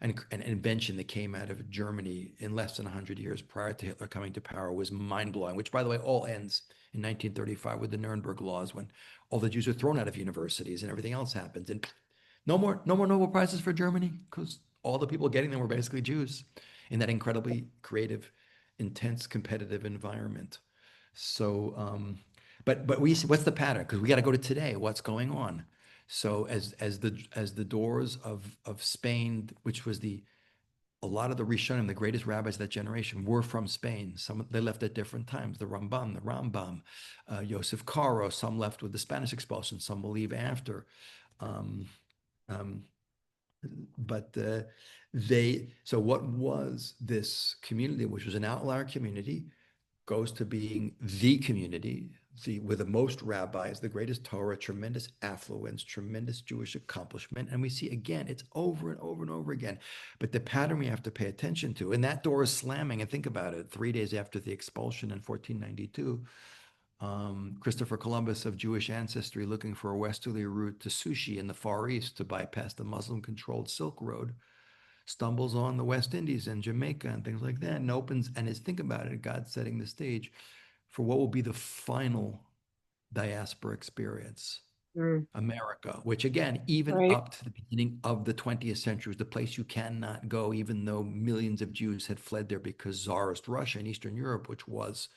and invention that came out of Germany in less than 100 years prior to Hitler coming to power was mind blowing, which, by the way, all ends in 1935 with the Nuremberg laws when all the Jews were thrown out of universities and everything else happened. And no more Nobel Prizes for Germany because all the people getting them were basically Jews in that incredibly creative, intense, competitive environment. So, but we see what's the pattern? Because we got to go to today. What's going on? So as the doors of Spain, which was a lot of the Rishonim, the greatest rabbis of that generation, were from Spain. Some they left at different times. The Ramban, the Rambam, Yosef Caro. Some left with the Spanish expulsion. Some will leave after. Um, um, but So what was this community, which was an outlier community, goes to being the community, with the most rabbis, the greatest Torah, tremendous affluence, tremendous Jewish accomplishment. And we see again, it's over and over and over again. But the pattern we have to pay attention to, and that door is slamming. And think about it, 3 days after the expulsion in 1492, Christopher Columbus of Jewish ancestry, looking for a westerly route to Sushi in the Far East to bypass the Muslim-controlled Silk Road, stumbles on the West Indies and Jamaica and things like that, and opens, and is, think about it, God setting the stage for what will be the final diaspora experience, Mm, America, which again, even right. up to the beginning of the 20th century, was the place you cannot go, even though millions of Jews had fled there because Tsarist Russia and Eastern Europe, which was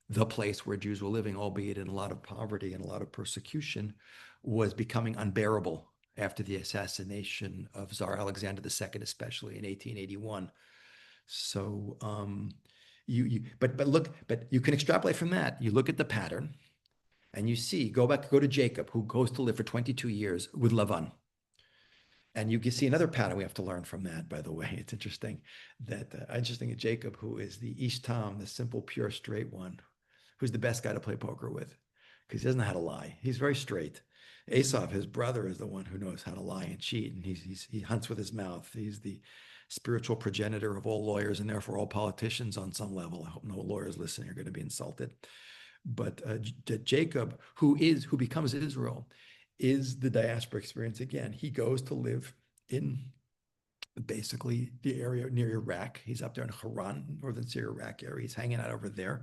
the place where Jews were living, albeit in a lot of poverty and a lot of persecution, was becoming unbearable after the assassination of Tsar Alexander II, especially in 1881. So but you can extrapolate from that. You look at the pattern and you see, go to Jacob, who goes to live for 22 years with Lavan. And you can see another pattern we have to learn from that, by the way. It's interesting that I just think of Jacob, who is the Ish Tam, the simple, pure, straight one, who's the best guy to play poker with because he doesn't know how to lie. He's very straight. Asaph, his brother, is the one who knows how to lie and cheat, and he hunts with his mouth. He's the spiritual progenitor of all lawyers and therefore all politicians on some level. I hope no lawyers listening are going to be insulted. But Jacob, who becomes Israel, is the diaspora experience again. He goes to live in basically the area near Iraq. He's up there in Haran, northern Syria, Iraq area. He's hanging out over there.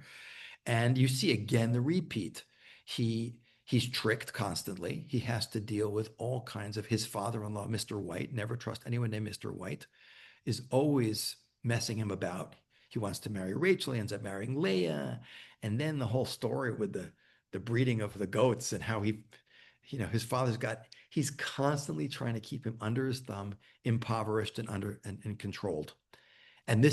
And you see again the repeat. He's tricked constantly. He has to deal with all kinds of, his father-in-law, Mr. White, never trust anyone named Mr. White, is always messing him about. He wants to marry Rachel, he ends up marrying Leah. And then the whole story with the breeding of the goats and how his father's he's constantly trying to keep him under his thumb, impoverished and controlled. And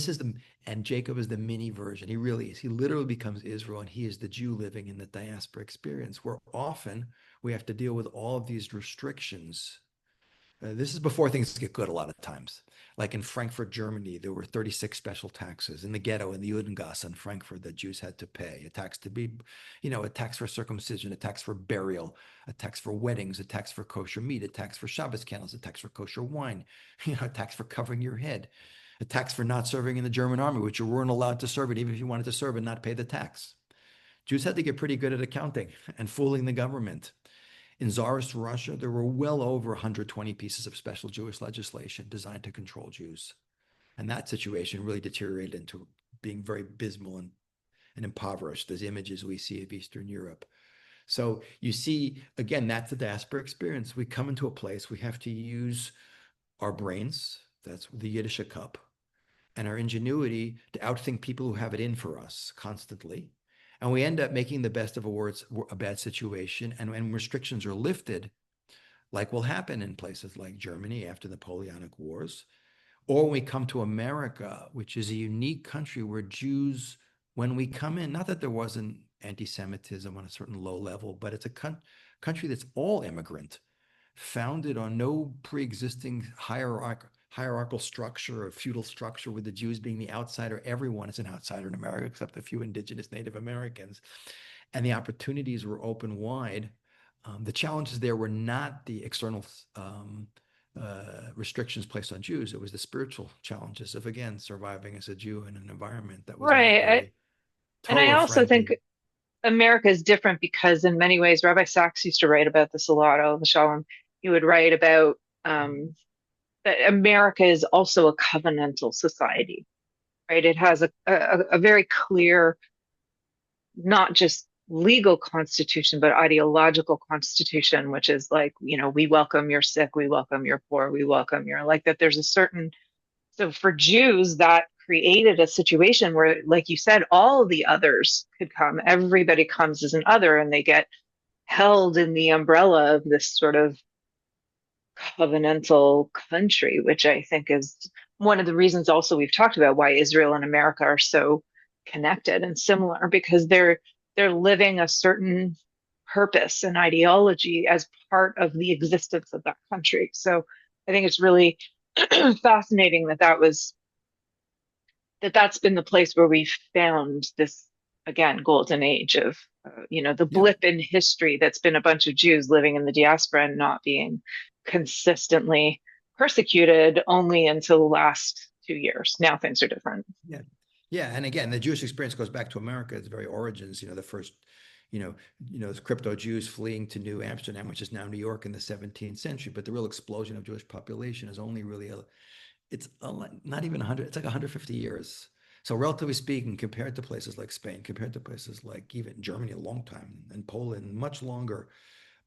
Jacob is the mini version. He really is. He literally becomes Israel, and he is the Jew living in the diaspora experience, where often we have to deal with all of these restrictions. This is before things get good a lot of times. Like in Frankfurt, Germany, there were 36 special taxes in the ghetto, in the Judengasse in Frankfurt, that Jews had to pay. A tax a tax for circumcision, a tax for burial, a tax for weddings, a tax for kosher meat, a tax for Shabbos candles, a tax for kosher wine, a tax for covering your head, a tax for not serving in the German army, which you weren't allowed to serve it, even if you wanted to serve and not pay the tax. Jews had to get pretty good at accounting and fooling the government. In Tsarist Russia, there were well over 120 pieces of special Jewish legislation designed to control Jews. And that situation really deteriorated into being very abysmal and impoverished, as images we see of Eastern Europe. So you see, again, that's the diaspora experience. We come into a place, we have to use our brains, that's the Yiddish cup, and our ingenuity to outthink people who have it in for us constantly. And we end up making the best of a bad situation. And when restrictions are lifted, like will happen in places like Germany after the Napoleonic Wars, or when we come to America, which is a unique country where Jews, when we come in, not that there wasn't anti-Semitism on a certain low level, but it's a country that's all immigrant, founded on no pre-existing hierarchical structure or feudal structure, with the Jews being the outsider. Everyone is an outsider in America except a few indigenous Native Americans. And the opportunities were open wide. The challenges there were not the external restrictions placed on Jews. It was the spiritual challenges of, again, surviving as a Jew in an environment that was not Right. very And I Torah also think friendly. America is different because in many ways, Rabbi Sachs used to write about this a lot, Al Shalom. He would write about that America is also a covenantal society, right? It has a very clear, not just legal constitution, but ideological constitution, which is like, we welcome your sick, we welcome your poor, we welcome your, like that there's a certain, so for Jews, that created a situation where, like you said, all the others could come. Everybody comes as an other, and they get held in the umbrella of this sort of covenantal country, which I think is one of the reasons also we've talked about why Israel and America are so connected and similar, because they're living a certain purpose and ideology as part of the existence of that country. So I think it's really fascinating that that's been the place where we found this, again, golden age of, the Yeah. blip in history that's been a bunch of Jews living in the diaspora and not being consistently persecuted only until the last 2 years. Now things are different. Yeah. Yeah. And again, the Jewish experience goes back to America, its very origins, the first, the crypto Jews fleeing to New Amsterdam, which is now New York in the 17th century. But the real explosion of Jewish population is only really not even 100, it's like 150 years. So relatively speaking, compared to places like Spain, compared to places like even Germany, a long time, and Poland, much longer.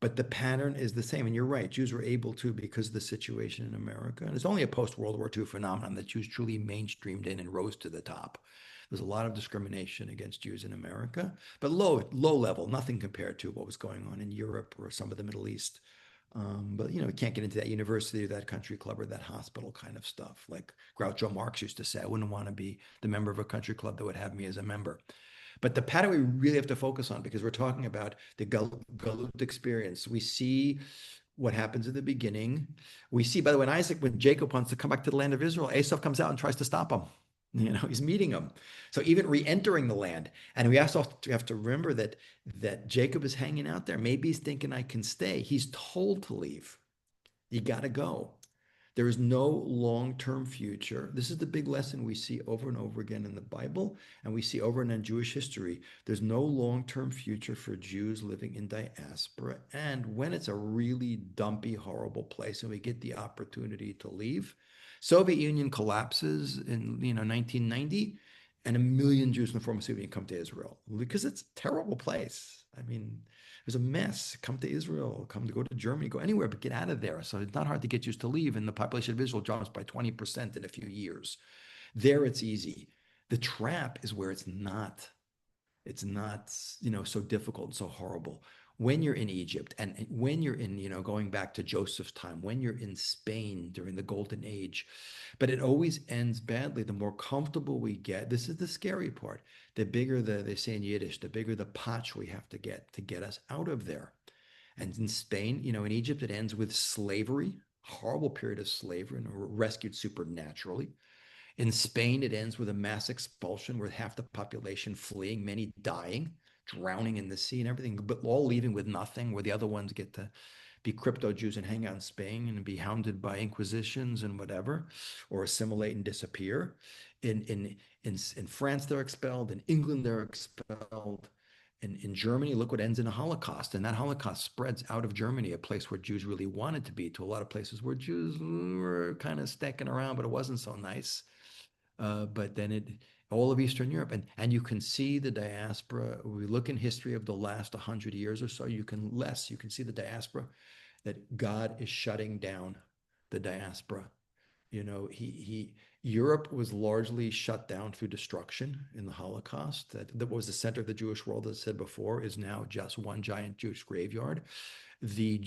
But the pattern is the same. And you're right, Jews were able to because of the situation in America. And it's only a post-World War II phenomenon that Jews truly mainstreamed in and rose to the top. There's a lot of discrimination against Jews in America, but low level, nothing compared to what was going on in Europe or some of the Middle East. But we can't get into that university or that country club or that hospital kind of stuff. Like Groucho Marx used to say, I wouldn't want to be the member of a country club that would have me as a member. But the pattern we really have to focus on, because we're talking about the Galut experience. We see what happens at the beginning. We see, by the way, when Jacob wants to come back to the land of Israel, Esau comes out and tries to stop him. He's meeting him. So even re-entering the land, and we also have to remember that Jacob is hanging out there. Maybe he's thinking I can stay. He's told to leave. You got to go. There is no long-term future. This is the big lesson we see over and over again in the Bible, and we see over and in Jewish history. There's no long-term future for Jews living in diaspora. And when it's a really dumpy, horrible place, and we get the opportunity to leave, Soviet Union collapses in 1990, and a million Jews from the former Soviet Union come to Israel because it's a terrible place. I mean, it was a mess. Come to Israel, come to go to Germany, go anywhere, but get out of there. So it's not hard to get used to leave. And the population of Israel jumps by 20% in a few years. There it's easy. The trap is where it's not so difficult and so horrible. When you're in Egypt and when you're in going back to Joseph's time, when you're in Spain during the golden age, but it always ends badly. The more comfortable we get, this is the scary part, the bigger they say in Yiddish, the bigger the potch we have to get us out of there. And in Spain, in Egypt, it ends with slavery, horrible period of slavery, and rescued supernaturally. In Spain, it ends with a mass expulsion with half the population fleeing, many dying, drowning in the sea and everything, but all leaving with nothing, where the other ones get to be crypto Jews and hang out in Spain and be hounded by inquisitions and whatever, or assimilate and disappear. In France, they're expelled. In England, they're expelled. In Germany, look what ends in a Holocaust. And that Holocaust spreads out of Germany, a place where Jews really wanted to be, to a lot of places where Jews were kind of sticking around, but it wasn't so nice. But then all of Eastern Europe, and you can see the diaspora. We look in history of the last 100 years or so, you can see the diaspora, that God is shutting down the diaspora. He Europe was largely shut down through destruction in the Holocaust. That was the center of the Jewish world, as I said before, is now just one giant Jewish graveyard. The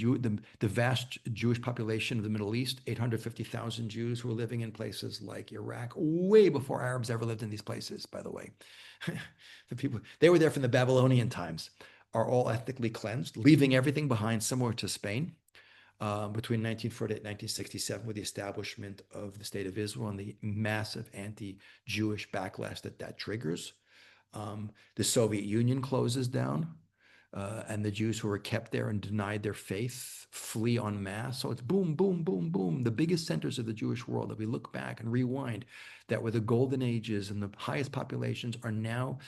vast Jewish population of the Middle East, 850,000 Jews who were living in places like Iraq, way before Arabs ever lived in these places, by the way. The people, they were there from the Babylonian times, are all ethnically cleansed, leaving everything behind, similar to Spain. Between 1948 and 1967, with the establishment of the State of Israel and the massive anti-Jewish backlash that triggers. The Soviet Union closes down, and the Jews who were kept there and denied their faith flee en masse. So it's boom, boom, boom, boom. The biggest centers of the Jewish world, that we look back and rewind, that were the golden ages and the highest populations, are now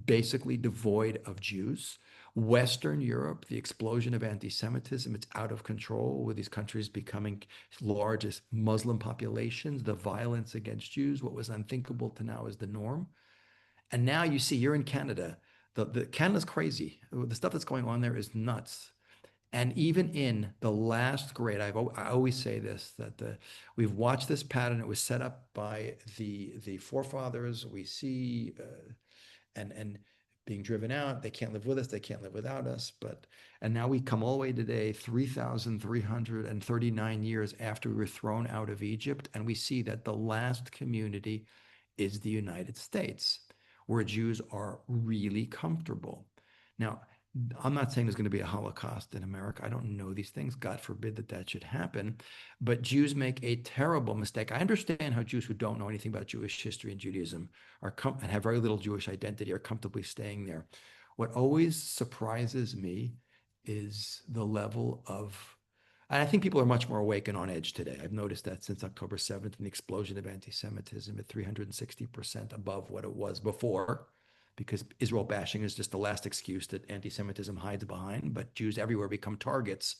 basically devoid of Jews. Western Europe, the explosion of anti-Semitism, it's out of control, with these countries becoming largest Muslim populations, the violence against Jews, what was unthinkable to now is the norm. And now you see, you're in Canada. The Canada's crazy. The stuff that's going on there is nuts. And even in the last grade, I always say this, that we've watched this pattern. It was set up by the forefathers. We see and being driven out. They can't live with us. They can't live without us. And now we come all the way today, 3,339 years after we were thrown out of Egypt, and we see that the last community is the United States, where Jews are really comfortable. Now, I'm not saying there's going to be a Holocaust in America. I don't know these things. God forbid that that should happen. But Jews make a terrible mistake. I understand how Jews who don't know anything about Jewish history and Judaism and have very little Jewish identity are comfortably staying there. What always surprises me is the level of, and I think people are much more awake and on edge today. I've noticed that since October 7th and the explosion of anti-Semitism at 360% above what it was before, because Israel bashing is just the last excuse that anti-Semitism hides behind, but Jews everywhere become targets.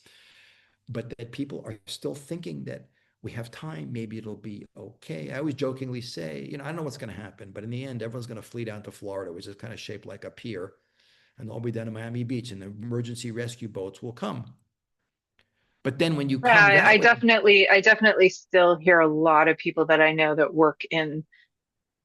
But that people are still thinking that we have time, maybe it'll be okay. I always jokingly say, I don't know what's going to happen, but in the end, everyone's going to flee down to Florida, which is kind of shaped like a pier, and they'll be down in Miami Beach, and the emergency rescue boats will come. But then when you Yeah, come that way, I definitely still hear a lot of people that I know that work in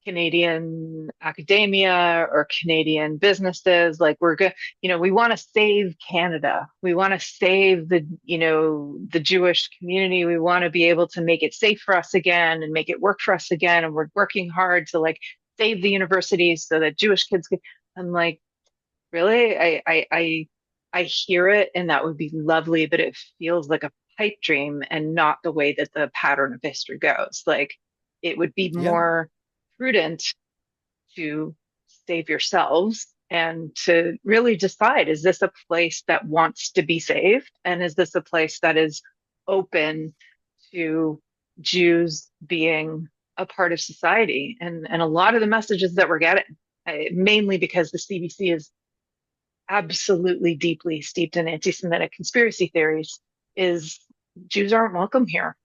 Canadian academia or Canadian businesses. Like we're good, we want to save Canada. We want to save the Jewish community. We want to be able to make it safe for us again and make it work for us again. And we're working hard to like save the universities so that Jewish kids can. I'm like, really? I hear it, and that would be lovely, but it feels like a pipe dream and not the way that the pattern of history goes. Like it would be yeah, more prudent to save yourselves and to really decide, is this a place that wants to be saved? And is this a place that is open to Jews being a part of society? And a lot of the messages that we're getting, mainly because the CBC is absolutely deeply steeped in anti-Semitic conspiracy theories, is Jews aren't welcome here.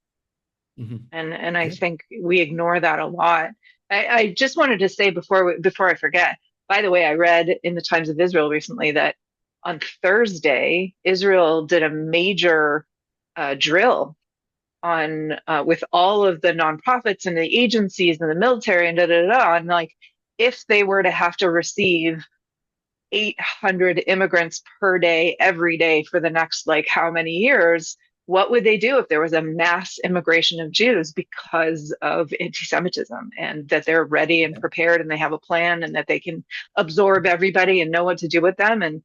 mhm, And I yeah, think we ignore that a lot. I just wanted to say before I forget, by the way, I read in the Times of Israel recently that on Thursday, Israel did a major drill on with all of the nonprofits and the agencies and the military and da da da. And like, if they were to have to receive 800 immigrants per day, every day for the next like how many years, what would they do if there was a mass immigration of Jews because of anti-Semitism, and that they're ready and yeah, prepared and they have a plan and that they can absorb everybody and know what to do with them? And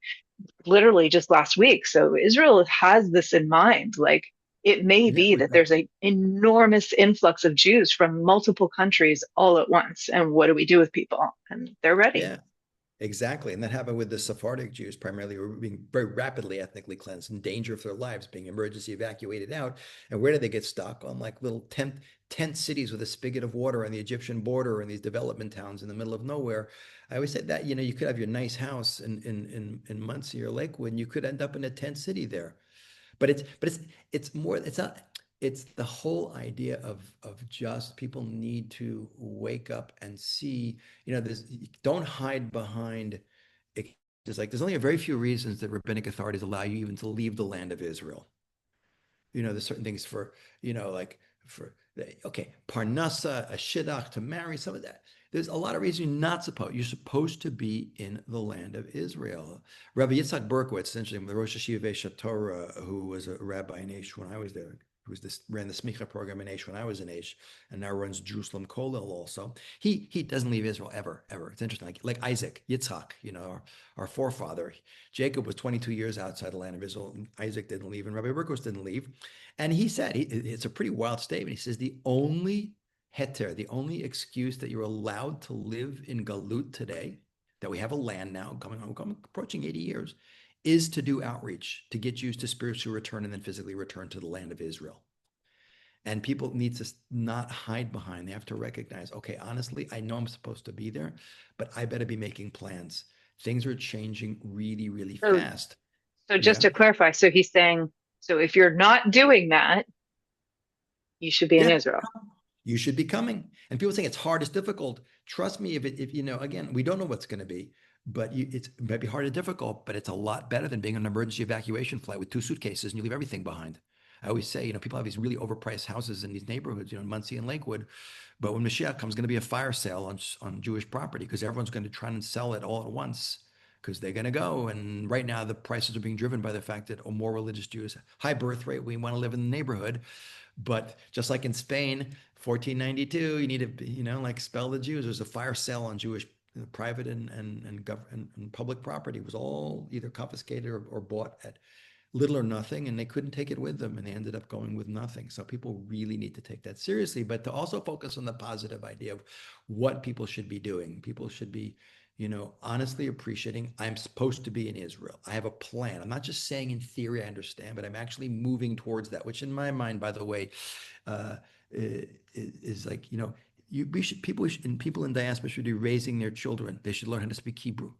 literally just last week. So Israel has this in mind. Like it may yeah. be that there's an enormous influx of Jews from multiple countries all at once. And what do we do with people? And they're ready. Yeah. Exactly. And that happened with the Sephardic Jews, primarily, who were being very rapidly ethnically cleansed, in danger of their lives, being emergency evacuated out. And where did they get stuck? On like little tent cities with a spigot of water on the Egyptian border and these development towns in the middle of nowhere. I always said that, you could have your nice house in Muncie or Lakewood, and you could end up in a tent city there. But it's more, it's not, it's the whole idea of just people need to wake up and see, there's, don't hide behind it. It's like there's only a very few reasons that rabbinic authorities allow you even to leave the land of Israel. There's certain things for, like for, okay, parnasa, a shidduch, to marry, some of that. There's a lot of reasons you're supposed to be in the land of Israel. Rabbi Yitzhak Berkowitz, essentially the Rosh Hashiva Aish Torah, who was a rabbi in Aish when I was there, ran the Smicha program in Aish when I was in Aish, and now runs Jerusalem Kollel also. He doesn't leave Israel ever, ever. It's interesting, like Isaac, Yitzhak, our forefather. Jacob was 22 years outside the land of Israel, and Isaac didn't leave, and Rabbi Berkowitz didn't leave. And he said, it's a pretty wild statement. He says, the only heter, the only excuse that you're allowed to live in Galut today, that we have a land now approaching 80 years, is to do outreach, to get Jews to spiritually return and then physically return to the land of Israel. And people need to not hide behind. They have to recognize, okay, honestly, I know I'm supposed to be there, but I better be making plans. Things are changing really, really So, fast. so just Yeah. to clarify, so he's saying, so if you're not doing that, you should be in Yeah. Israel. You should be coming. And people think it's hard, it's difficult. Trust me, if again, we don't know what's going to be, but it might be hard and difficult, but it's a lot better than being on an emergency evacuation flight with two suitcases and you leave everything behind. I always say, people have these really overpriced houses in these neighborhoods, in Muncie and Lakewood. But when Mashiach comes, going to be a fire sale on Jewish property because everyone's going to try and sell it all at once because they're going to go. And right now, the prices are being driven by the fact that more religious Jews, high birth rate, we want to live in the neighborhood. But just like in Spain, 1492, you need to, like expel the Jews. There's a fire sale on Jewish private and public property was all either confiscated or bought at little or nothing, and they couldn't take it with them, and they ended up going with nothing. So people really need to take that seriously, but to also focus on the positive idea of what people should be doing. People should be, honestly appreciating, I'm supposed to be in Israel. I have a plan. I'm not just saying in theory I understand, but I'm actually moving towards that, which in my mind, by the way, uh, is like, people in diaspora should be raising their children. They should learn how to speak Hebrew.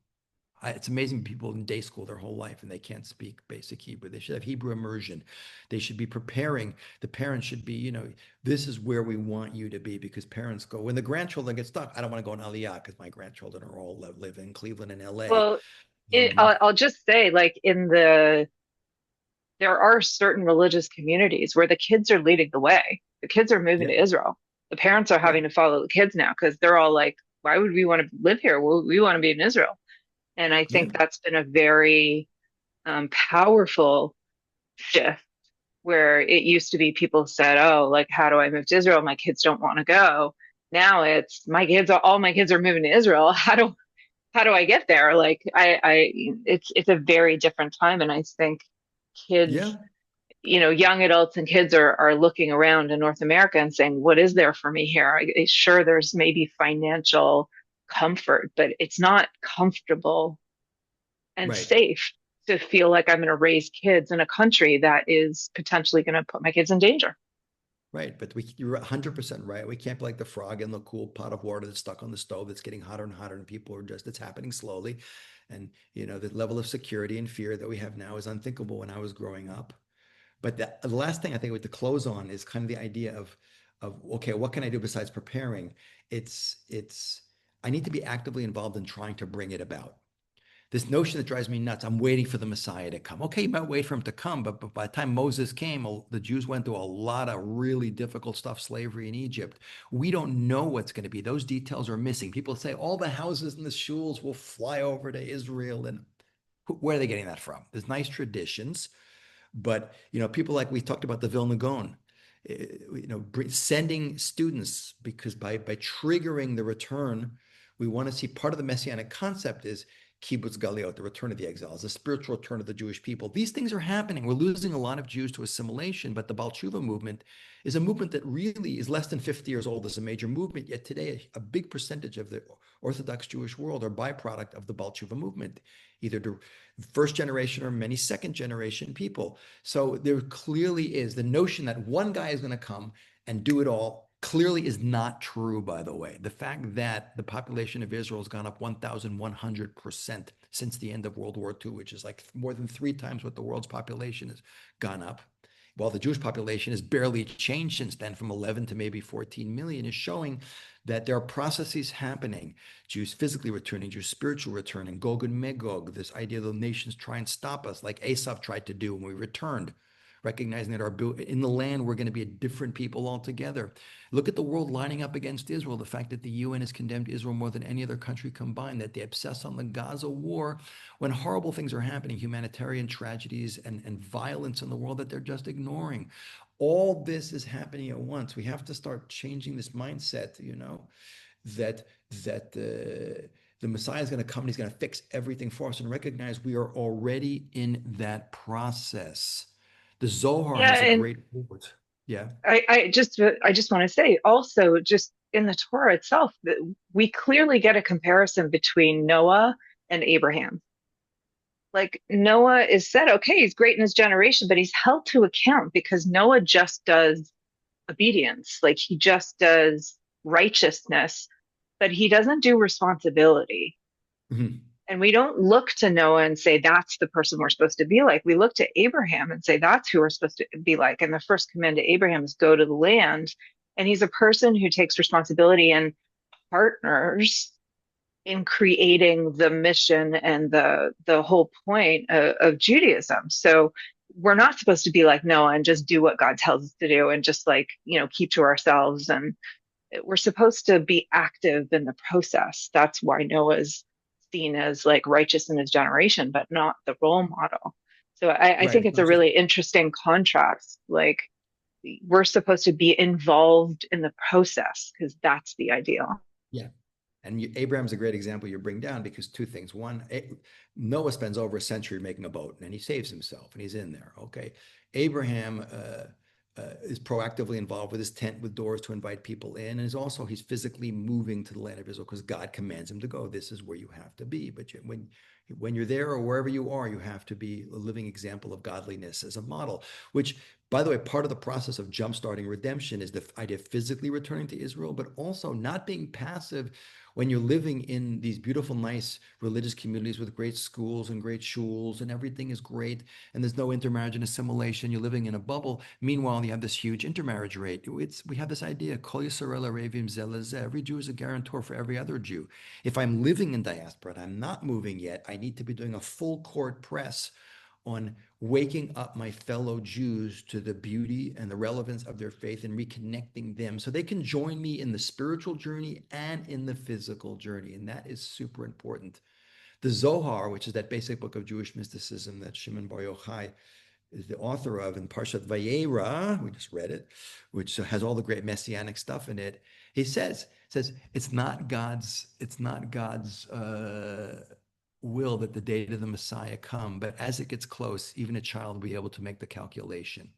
It's amazing people in day school their whole life and they can't speak basic Hebrew. They should have Hebrew immersion. They should be preparing. The parents should be, this is where we want you to be, because parents go, when the grandchildren get stuck, I don't want to go in Aliyah because my grandchildren are all live in Cleveland and LA. Well, Um, I'll just say, like, there are certain religious communities where the kids are leading the way. The kids are moving yeah, to Israel. The parents are yeah, having to follow the kids now because they're all like, why would we want to live here? Well, we want to be in Israel. And I yeah, think that's been a very powerful shift where it used to be people said, oh, like, how do I move to Israel? My kids don't want to go. Now it's all my kids are moving to Israel. How do I get there? Like it's a very different time. And I think kids, yeah. young adults and kids are looking around in North America and saying, what is there for me here? Sure, there's maybe financial comfort, but it's not comfortable and Right. safe to feel like I'm going to raise kids in a country that is potentially going to put my kids in danger. Right, but you're 100% right. We can't be like the frog in the cool pot of water that's stuck on the stove that's getting hotter and hotter, and people are just, it's happening slowly. And, the level of security and fear that we have now is unthinkable when I was growing up. But the last thing I think with the close on is kind of the idea of okay, what can I do besides preparing? It's I need to be actively involved in trying to bring it about. This notion that drives me nuts. I'm waiting for the Messiah to come. Okay, you might wait for him to come, but by the time Moses came, the Jews went through a lot of really difficult stuff, slavery in Egypt. We don't know what's going to be. Those details are missing. People say all the houses and the shuls will fly over to Israel. And where are they getting that from? There's nice traditions, but people like we talked about the Vilna Gaon, sending students, because by triggering the return, we want to see part of the messianic concept is kibbutz galiot, the return of the exiles, the spiritual return of the Jewish people. These things are happening. We're losing a lot of Jews to assimilation, but the Baal Tshuva movement is a movement that really is less than 50 years old as a major movement. Yet today, a big percentage of the Orthodox Jewish world are byproduct of the Baal Tshuva movement, either to first generation or many second generation people. So there clearly is the notion that one guy is going to come and do it all clearly is not true, by the way. The fact that the population of Israel has gone up 1,100% since the end of World War II, which is like more than 3 times what the world's population has gone up, while the Jewish population has barely changed since then from 11 to maybe 14 million, is showing that there are processes happening. Jews physically returning, Jews spiritual returning, Gog and Magog, this idea that the nations try and stop us, like Asaph tried to do when we returned, recognizing that in the land we're going to be a different people altogether. Look at the world lining up against Israel. The fact that the UN has condemned Israel more than any other country combined, that they obsess on the Gaza war when horrible things are happening, humanitarian tragedies and violence in the world that they're just ignoring. All this is happening at once. We have to start changing this mindset, that the Messiah is going to come and he's going to fix everything for us, and recognize we are already in that process. The Zohar Yeah, has a and great quote. Yeah. I just want to say also, just in the Torah itself, that we clearly get a comparison between Noah and Abraham. Like Noah is said, okay, he's great in his generation, but he's held to account because Noah just does obedience. Like he just does righteousness, but he doesn't do responsibility. Mhm. And we don't look to Noah and say, that's the person we're supposed to be like. We look to Abraham and say, that's who we're supposed to be like. And the first command to Abraham is go to the land. And he's a person who takes responsibility and partners in creating the mission and the whole point of Judaism. So we're not supposed to be like Noah and just do what God tells us to do and just like, keep to ourselves. And we're supposed to be active in the process. That's why Noah's seen as like righteous in his generation, but not the role model. So I Right. think It's it's not a just, really interesting contrast. Like we're supposed to be involved in the process because that's the ideal. yeah. And Abraham's a great example you bring down because two things. One, Noah spends over a century making a boat and he saves himself and he's in there. Okay. Abraham is proactively involved with his tent with doors to invite people in. And is also, he's physically moving to the land of Israel because God commands him to go. This is where you have to be. But when you're there or wherever you are, you have to be a living example of godliness as a model, which, by the way, part of the process of jumpstarting redemption is the idea of physically returning to Israel, but also not being passive when you're living in these beautiful, nice religious communities with great schools and great shuls and everything is great and there's no intermarriage and assimilation. You're living in a bubble. Meanwhile, you have this huge intermarriage rate. We have this idea, Kol Yisrael Arevim Ze Lezeh. Every Jew is a guarantor for every other Jew. If I'm living in diaspora and I'm not moving yet, I need to be doing a full court press on waking up my fellow Jews to the beauty and the relevance of their faith and reconnecting them so they can join me in the spiritual journey and in the physical journey. And that is super important. The Zohar, which is that basic book of Jewish mysticism that Shimon Bar Yochai is the author of in Parshat Vayera, we just read it, which has all the great messianic stuff in it. He says it's not God's will that the date of the Messiah come, but as it gets close, even a child will be able to make the calculation.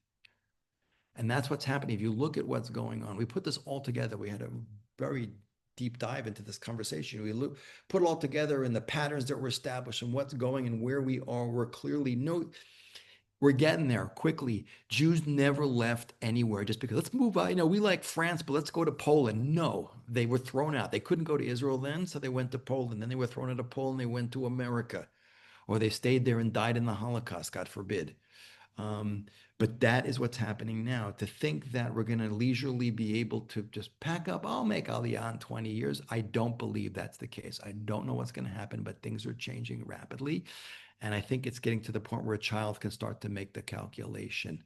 And that's what's happening. If you look at what's going on, we put this all together. We had a very deep dive into this conversation. Put it all together in the patterns that were established and what's going and where we are. We're getting there quickly. Jews never left anywhere just because let's move on. We like France, but let's go to Poland. No, they were thrown out. They couldn't go to Israel then, so they went to Poland. Then they were thrown out of Poland. They went to America, or they stayed there and died in the Holocaust, God forbid. But that is what's happening now. To think that we're going to leisurely be able to just pack up, I'll make Aliyah in 20 years. I don't believe that's the case. I don't know what's going to happen, but things are changing rapidly. And I think it's getting to the point where a child can start to make the calculation.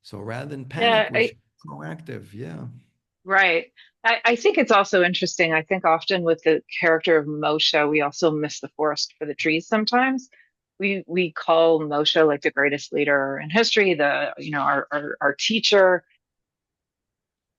So rather than Yeah, panic, we should be proactive. Yeah. right. I think it's also interesting. I think often with the character of Moshe, we also miss the forest for the trees sometimes. We call Moshe like the greatest leader in history, our teacher.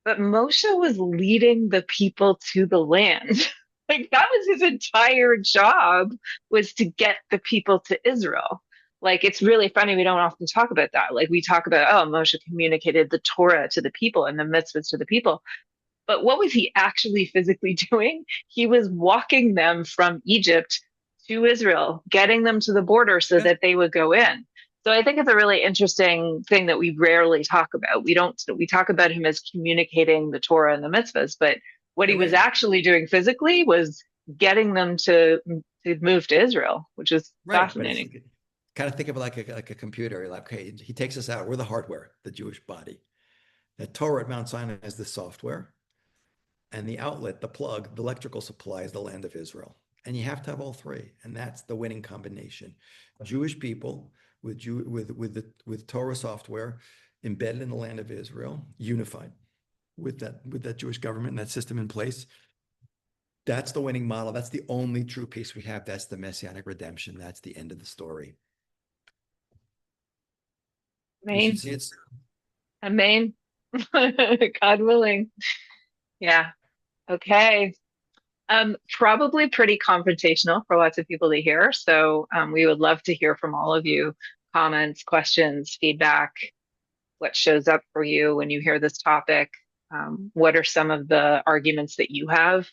But Moshe was leading the people to the land. Like that was his entire job was to get the people to Israel. Like it's really funny. We don't often talk about that. Like we talk about, oh, Moshe communicated the Torah to the people and the mitzvahs to the people. But what was he actually physically doing? He was walking them from Egypt to Israel, getting them to the border so Yeah. that they would go in. So I think it's a really interesting thing that we rarely talk about. We talk about him as communicating the Torah and the mitzvahs, but what Yeah, he was right. actually doing physically was getting them to move to Israel, which is Right. But it's fascinating. kind of think of it like a computer. Like, okay, he takes us out. We're the hardware, the Jewish body. The Torah at Mount Sinai is the software. And the outlet, the plug, the electrical supply is the land of Israel. And you have to have all three. And that's the winning combination. Jewish people with Torah software embedded in the land of Israel, unified with that Jewish government and that system in place. That's the winning model. That's the only true peace we have. That's the messianic redemption. That's the end of the story. We should Amen. see it soon. Amen. God willing. Yeah. Okay. Probably pretty confrontational for lots of people to hear. So we would love to hear from all of you. Comments, questions, feedback, what shows up for you when you hear this topic. What are some of the arguments that you have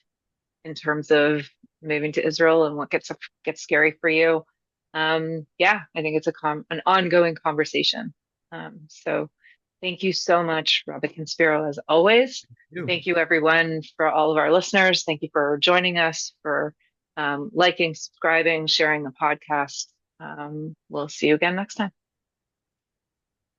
in terms of moving to Israel and what gets scary for you? Yeah, I think it's an ongoing conversation. So thank you so much, Rabbi Conspiro, as always. You. Thank you, everyone, for all of our listeners. Thank you for joining us, for liking, subscribing, sharing the podcast. We'll see you again next time.